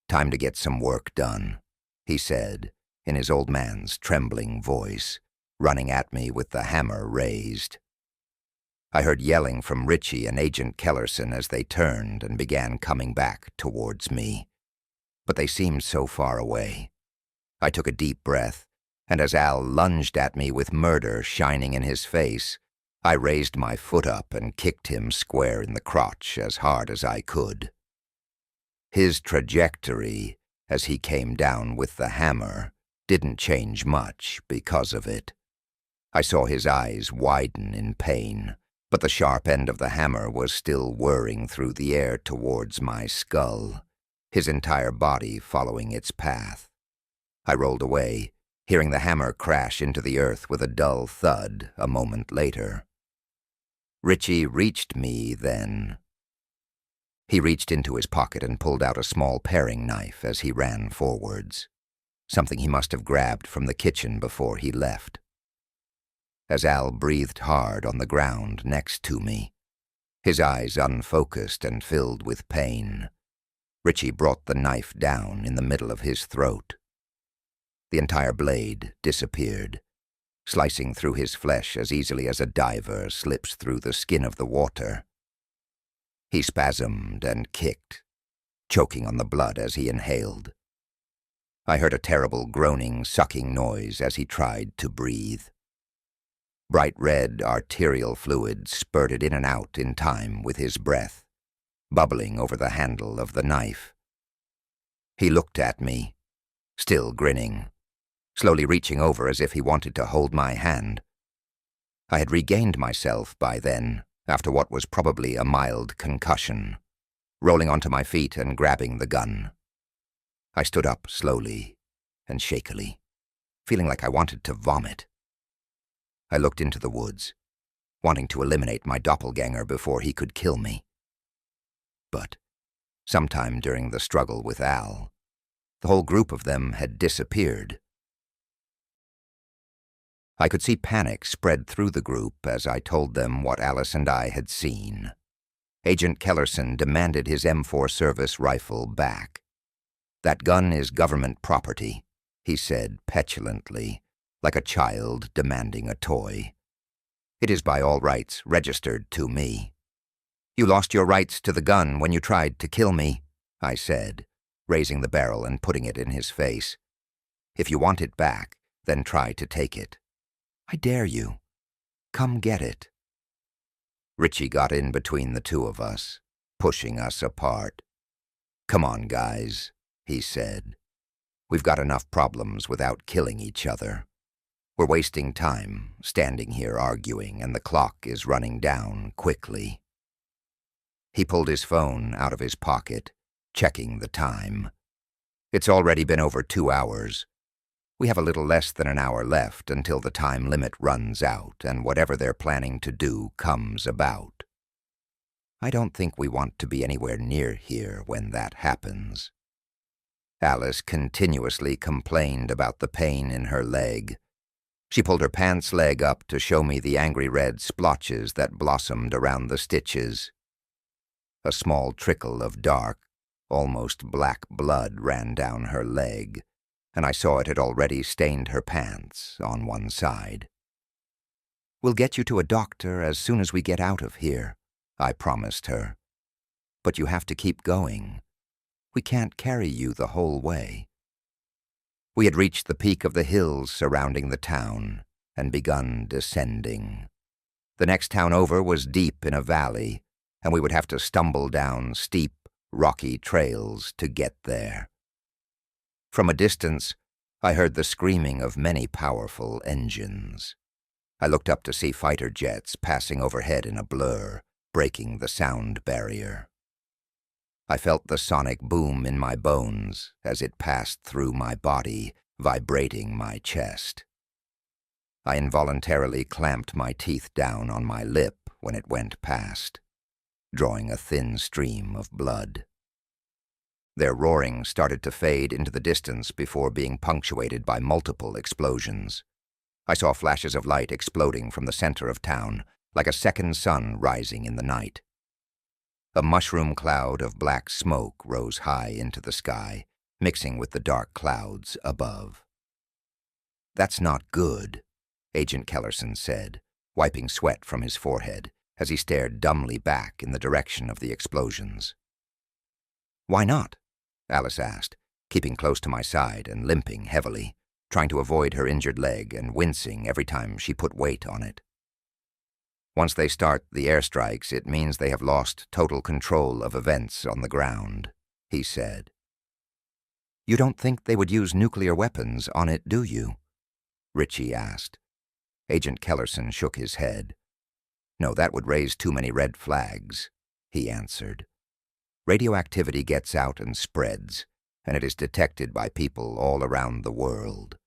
"Time to get some work done," he said, in his old man's trembling voice, running at me with the hammer raised. I heard yelling from Richie and Agent Kellerson as they turned and began coming back towards me. But they seemed so far away. I took a deep breath, and as Al lunged at me with murder shining in his face, I raised my foot up and kicked him square in the crotch as hard as I could. His trajectory, as he came down with the hammer, didn't change much because of it. I saw his eyes widen in pain, but the sharp end of the hammer was still whirring through the air towards my skull, his entire body following its path. I rolled away, hearing the hammer crash into the earth with a dull thud a moment later. Richie reached me then. He reached into his pocket and pulled out a small paring knife as he ran forwards, something he must have grabbed from the kitchen before he left. As Al breathed hard on the ground next to me, his eyes unfocused and filled with pain, Richie brought the knife down in the middle of his throat. The entire blade disappeared, slicing through his flesh as easily as a diver slips through the skin of the water. He spasmed and kicked, choking on the blood as he inhaled. I heard a terrible groaning, sucking noise as he tried to breathe. Bright red arterial fluid spurted in and out in time with his breath, bubbling over the handle of the knife. He looked at me, still grinning, slowly reaching over as if he wanted to hold my hand. I had regained myself by then, after what was probably a mild concussion, rolling onto my feet and grabbing the gun. I stood up slowly and shakily, feeling like I wanted to vomit. I looked into the woods, wanting to eliminate my doppelganger before he could kill me. But sometime during the struggle with Al, the whole group of them had disappeared. I could see panic spread through the group as I told them what Alice and I had seen. Agent Kellerson demanded his M4 service rifle back. "That gun is government property," he said petulantly, like a child demanding a toy. "It is by all rights registered to me." "You lost your rights to the gun when you tried to kill me," I said, raising the barrel and putting it in his face. "If you want it back, then try to take it. I dare you. Come get it." Richie got in between the two of us, pushing us apart. "Come on, guys," he said. "We've got enough problems without killing each other. We're wasting time, standing here arguing, and the clock is running down quickly." He pulled his phone out of his pocket, checking the time. "It's already been over 2 hours. We have a little less than an hour left until the time limit runs out and whatever they're planning to do comes about. I don't think we want to be anywhere near here when that happens." Alice continuously complained about the pain in her leg. She pulled her pants leg up to show me the angry red splotches that blossomed around the stitches. A small trickle of dark, almost black blood ran down her leg, and I saw it had already stained her pants on one side. "We'll get you to a doctor as soon as we get out of here," I promised her. "But you have to keep going. We can't carry you the whole way." We had reached the peak of the hills surrounding the town and begun descending. The next town over was deep in a valley, and we would have to stumble down steep, rocky trails to get there. From a distance, I heard the screaming of many powerful engines. I looked up to see fighter jets passing overhead in a blur, breaking the sound barrier. I felt the sonic boom in my bones as it passed through my body, vibrating my chest. I involuntarily clamped my teeth down on my lip when it went past, drawing a thin stream of blood. Their roaring started to fade into the distance before being punctuated by multiple explosions. I saw flashes of light exploding from the center of town, like a second sun rising in the night. A mushroom cloud of black smoke rose high into the sky, mixing with the dark clouds above. "That's not good," Agent Kellerson said, wiping sweat from his forehead as he stared dumbly back in the direction of the explosions. "Why not?" Alice asked, keeping close to my side and limping heavily, trying to avoid her injured leg and wincing every time she put weight on it. "Once they start the airstrikes, it means they have lost total control of events on the ground," he said. "You don't think they would use nuclear weapons on it, do you?" Richie asked. Agent Kellerson shook his head. "No, that would raise too many red flags," he answered. "Radioactivity gets out and spreads, and it is detected by people all around the world.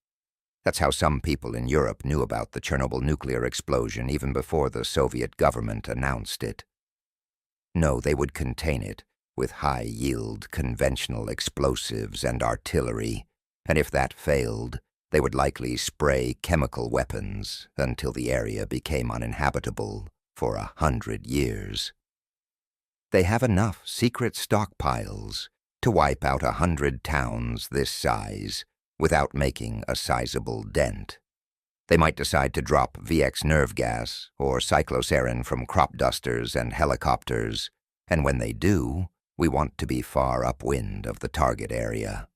That's how some people in Europe knew about the Chernobyl nuclear explosion even before the Soviet government announced it. No, they would contain it with high-yield conventional explosives and artillery, and if that failed, they would likely spray chemical weapons until the area became uninhabitable for 100 years. They have enough secret stockpiles to wipe out 100 towns this size without making a sizable dent. They might decide to drop VX nerve gas or cyclosarin from crop dusters and helicopters, and when they do, we want to be far upwind of the target area.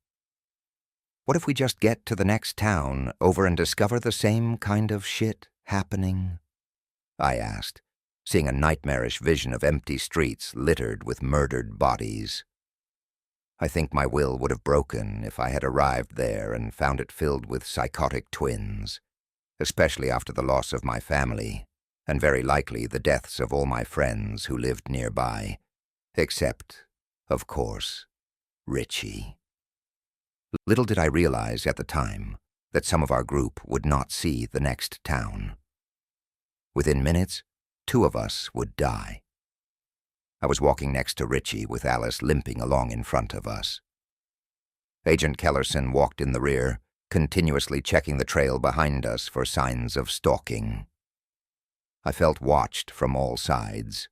What if we just get to the next town over and discover the same kind of shit happening?" I asked, seeing a nightmarish vision of empty streets littered with murdered bodies. I think my will would have broken if I had arrived there and found it filled with psychotic twins, especially after the loss of my family, and very likely the deaths of all my friends who lived nearby, except, of course, Richie. Little did I realize at the time that some of our group would not see the next town. Within minutes, 2 of us would die. I was walking next to Richie with Alice limping along in front of us. Agent Kellerson walked in the rear, continuously checking the trail behind us for signs of stalking. I felt watched from all sides.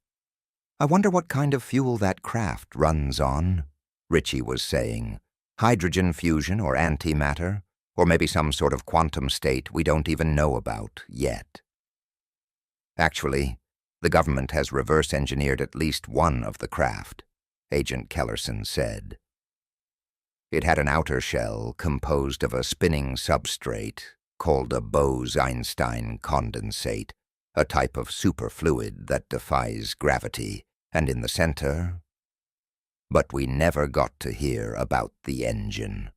"I wonder what kind of fuel that craft runs on," Richie was saying. "Hydrogen fusion or antimatter, or maybe some sort of quantum state we don't even know about yet." "Actually, the government has reverse-engineered at least one of the craft," Agent Kellerson said. It had an outer shell composed of a spinning substrate called a Bose-Einstein condensate, a type of superfluid that defies gravity, and in the center... But we never got to hear about the engine.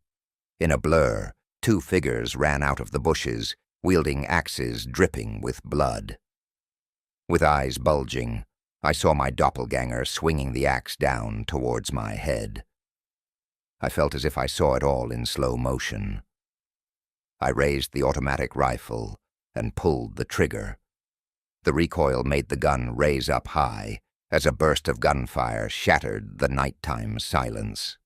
In a blur, two figures ran out of the bushes, wielding axes dripping with blood. With eyes bulging, I saw my doppelganger swinging the axe down towards my head. I felt as if I saw it all in slow motion. I raised the automatic rifle and pulled the trigger. The recoil made the gun raise up high as a burst of gunfire shattered the nighttime silence.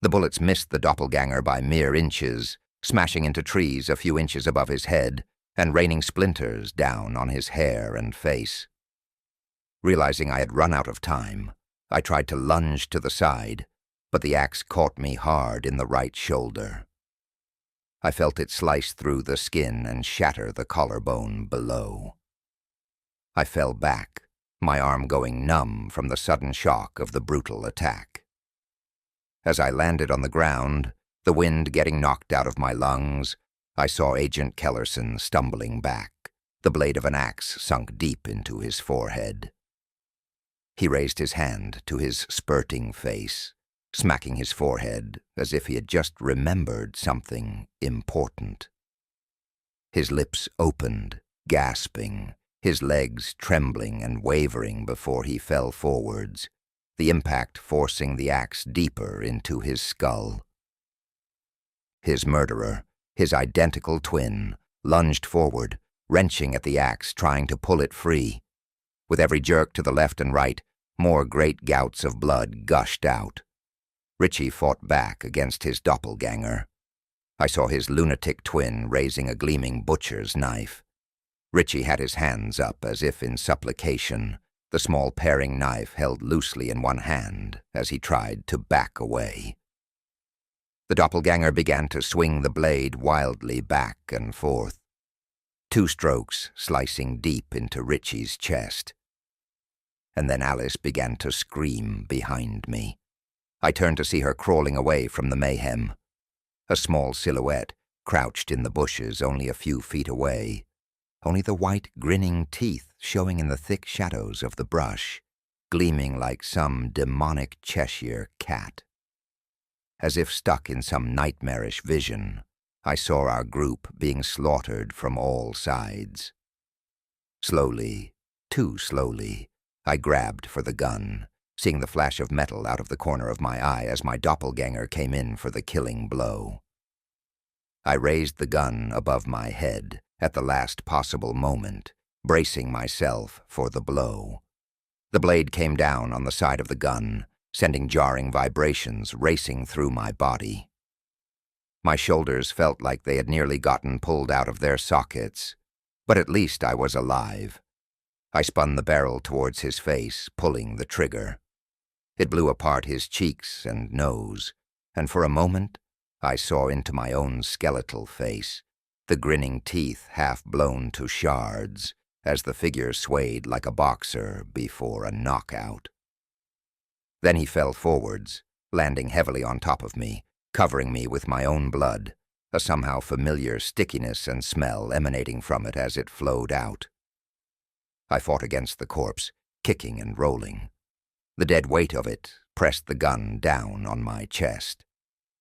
The bullets missed the doppelganger by mere inches, smashing into trees a few inches above his head and raining splinters down on his hair and face. Realizing I had run out of time, I tried to lunge to the side, but the axe caught me hard in the right shoulder. I felt it slice through the skin and shatter the collarbone below. I fell back, my arm going numb from the sudden shock of the brutal attack. As I landed on the ground, the wind getting knocked out of my lungs, I saw Agent Kellerson stumbling back, the blade of an axe sunk deep into his forehead. He raised his hand to his spurting face, smacking his forehead as if he had just remembered something important. His lips opened, gasping, his legs trembling and wavering before he fell forwards, the impact forcing the axe deeper into his skull. His murderer, his identical twin, lunged forward, wrenching at the axe, trying to pull it free. With every jerk to the left and right, more great gouts of blood gushed out. Richie fought back against his doppelganger. I saw his lunatic twin raising a gleaming butcher's knife. Richie had his hands up as if in supplication, the small paring knife held loosely in one hand as he tried to back away. The doppelganger began to swing the blade wildly back and forth, 2 strokes slicing deep into Richie's chest. And then Alice began to scream behind me. I turned to see her crawling away from the mayhem. A small silhouette crouched in the bushes only a few feet away, only the white, grinning teeth showing in the thick shadows of the brush, gleaming like some demonic Cheshire cat. As if stuck in some nightmarish vision, I saw our group being slaughtered from all sides. Slowly, too slowly, I grabbed for the gun, seeing the flash of metal out of the corner of my eye as my doppelganger came in for the killing blow. I raised the gun above my head at the last possible moment, bracing myself for the blow. The blade came down on the side of the gun, sending jarring vibrations racing through my body. My shoulders felt like they had nearly gotten pulled out of their sockets, but at least I was alive. I spun the barrel towards his face, pulling the trigger. It blew apart his cheeks and nose, and for a moment I saw into my own skeletal face, the grinning teeth half blown to shards as the figure swayed like a boxer before a knockout. Then he fell forwards, landing heavily on top of me, covering me with my own blood, a somehow familiar stickiness and smell emanating from it as it flowed out. I fought against the corpse, kicking and rolling. The dead weight of it pressed the gun down on my chest.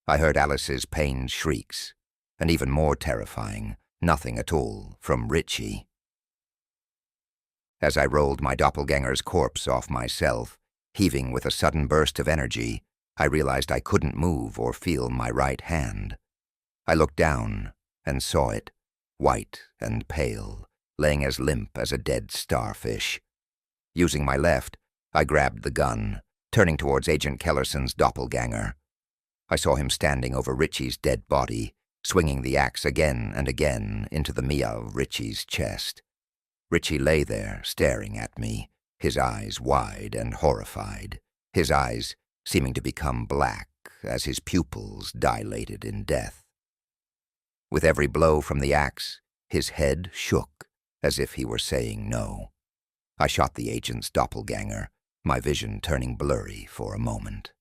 I heard Alice's pained shrieks, and even more terrifying, nothing at all from Richie. As I rolled my doppelganger's corpse off myself, heaving with a sudden burst of energy, I realized I couldn't move or feel my right hand. I looked down and saw it, white and pale, laying as limp as a dead starfish. Using my left, I grabbed the gun, turning towards Agent Kellerson's doppelganger. I saw him standing over Richie's dead body, swinging the axe again and again into the meow of Richie's chest. Richie lay there, staring at me, his eyes wide and horrified, his eyes seeming to become black as his pupils dilated in death. With every blow from the axe, his head shook as if he were saying no. I shot the agent's doppelganger, my vision turning blurry for a moment.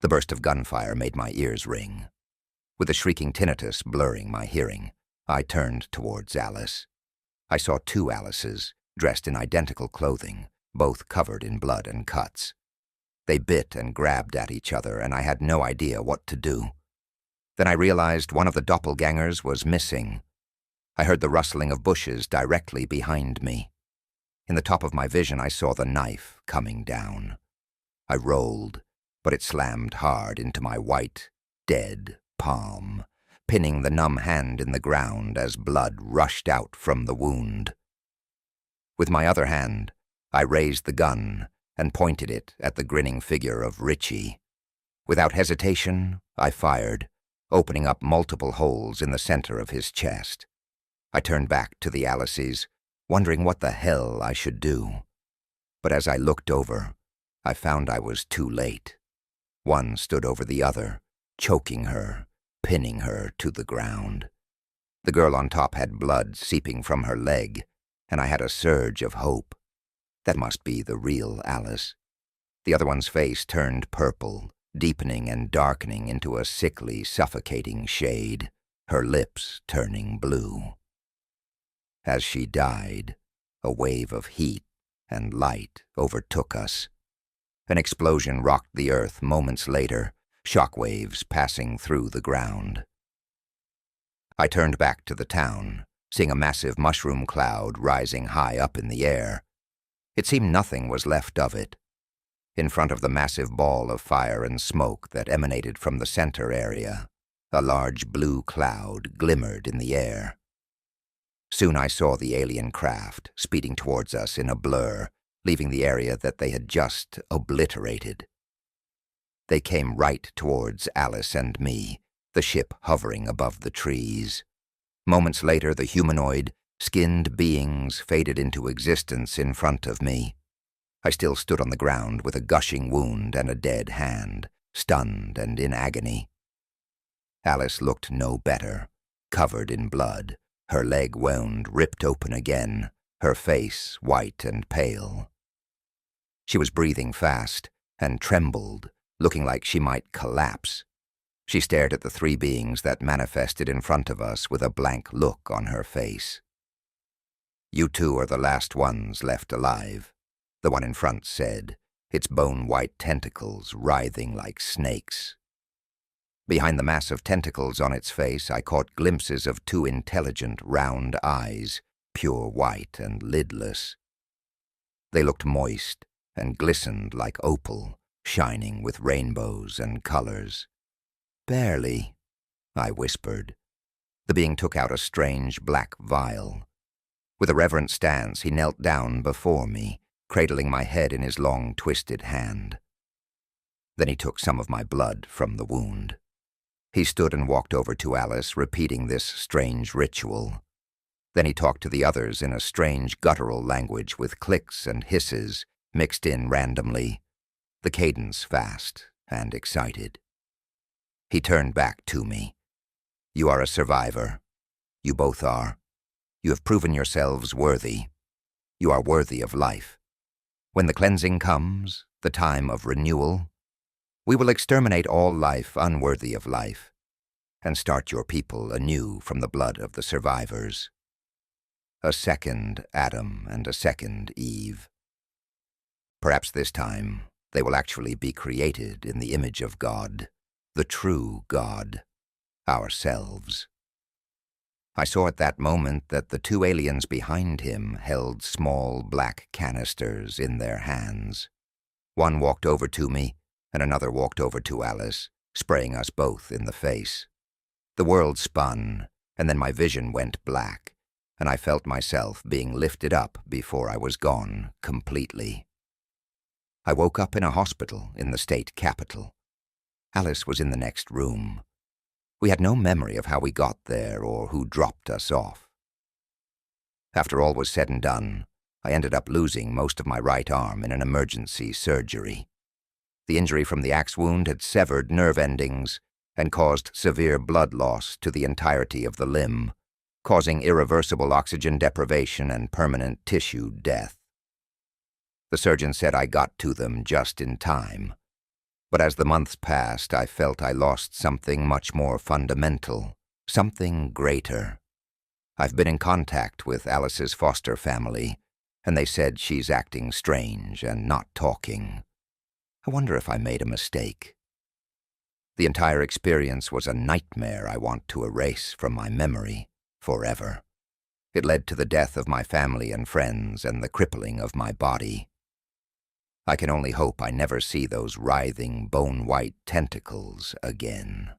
The burst of gunfire made my ears ring. With a shrieking tinnitus blurring my hearing, I turned towards Alice. I saw two Alices, dressed in identical clothing, both covered in blood and cuts. They bit and grabbed at each other, and I had no idea what to do. Then I realized one of the doppelgangers was missing. I heard the rustling of bushes directly behind me. In the top of my vision, I saw the knife coming down. I rolled, but it slammed hard into my white, dead palm, pinning the numb hand in the ground as blood rushed out from the wound. With my other hand, I raised the gun and pointed it at the grinning figure of Richie. Without hesitation, I fired, opening up multiple holes in the center of his chest. I turned back to the Alices, wondering what the hell I should do. But as I looked over, I found I was too late. One stood over the other, choking her, pinning her to the ground. The girl on top had blood seeping from her leg, and I had a surge of hope. That must be the real Alice. The other one's face turned purple, deepening and darkening into a sickly, suffocating shade, her lips turning blue. As she died, a wave of heat and light overtook us. An explosion rocked the earth moments later, shock waves passing through the ground. I turned back to the town, seeing a massive mushroom cloud rising high up in the air. It seemed nothing was left of it. In front of the massive ball of fire and smoke that emanated from the center area, a large blue cloud glimmered in the air. Soon I saw the alien craft speeding towards us in a blur, leaving the area that they had just obliterated. They came right towards Alice and me, the ship hovering above the trees. Moments later, the humanoid, skinned beings faded into existence in front of me. I still stood on the ground with a gushing wound and a dead hand, stunned and in agony. Alice looked no better, covered in blood, her leg wound ripped open again, her face white and pale. She was breathing fast and trembled, looking like she might collapse. She stared at the three beings that manifested in front of us with a blank look on her face. "You two are the last ones left alive," the one in front said, its bone-white tentacles writhing like snakes. Behind the mass of tentacles on its face, I caught glimpses of two intelligent, round eyes, pure white and lidless. They looked moist and glistened like opal, shining with rainbows and colors. "Barely," I whispered. The being took out a strange black vial. With a reverent stance, he knelt down before me, cradling my head in his long, twisted hand. Then he took some of my blood from the wound. He stood and walked over to Alice, repeating this strange ritual. Then he talked to the others in a strange guttural language with clicks and hisses mixed in randomly, the cadence fast and excited. He turned back to me. "You are a survivor. You both are. You have proven yourselves worthy. You are worthy of life. When the cleansing comes, the time of renewal, we will exterminate all life unworthy of life and start your people anew from the blood of the survivors. A second Adam and a second Eve. Perhaps this time they will actually be created in the image of God, the true God, ourselves." I saw at that moment that the two aliens behind him held small black canisters in their hands. One walked over to me, and another walked over to Alice, spraying us both in the face. The world spun, and then my vision went black, and I felt myself being lifted up before I was gone completely. I woke up in a hospital in the state capital. Alice was in the next room. We had no memory of how we got there or who dropped us off. After all was said and done, I ended up losing most of my right arm in an emergency surgery. The injury from the axe wound had severed nerve endings and caused severe blood loss to the entirety of the limb, causing irreversible oxygen deprivation and permanent tissue death. The surgeon said I got to them just in time, but as the months passed, I felt I lost something much more fundamental, something greater. I've been in contact with Alice's foster family, and they said she's acting strange and not talking. I wonder if I made a mistake. The entire experience was a nightmare I want to erase from my memory forever. It led to the death of my family and friends and the crippling of my body. I can only hope I never see those writhing, bone-white tentacles again.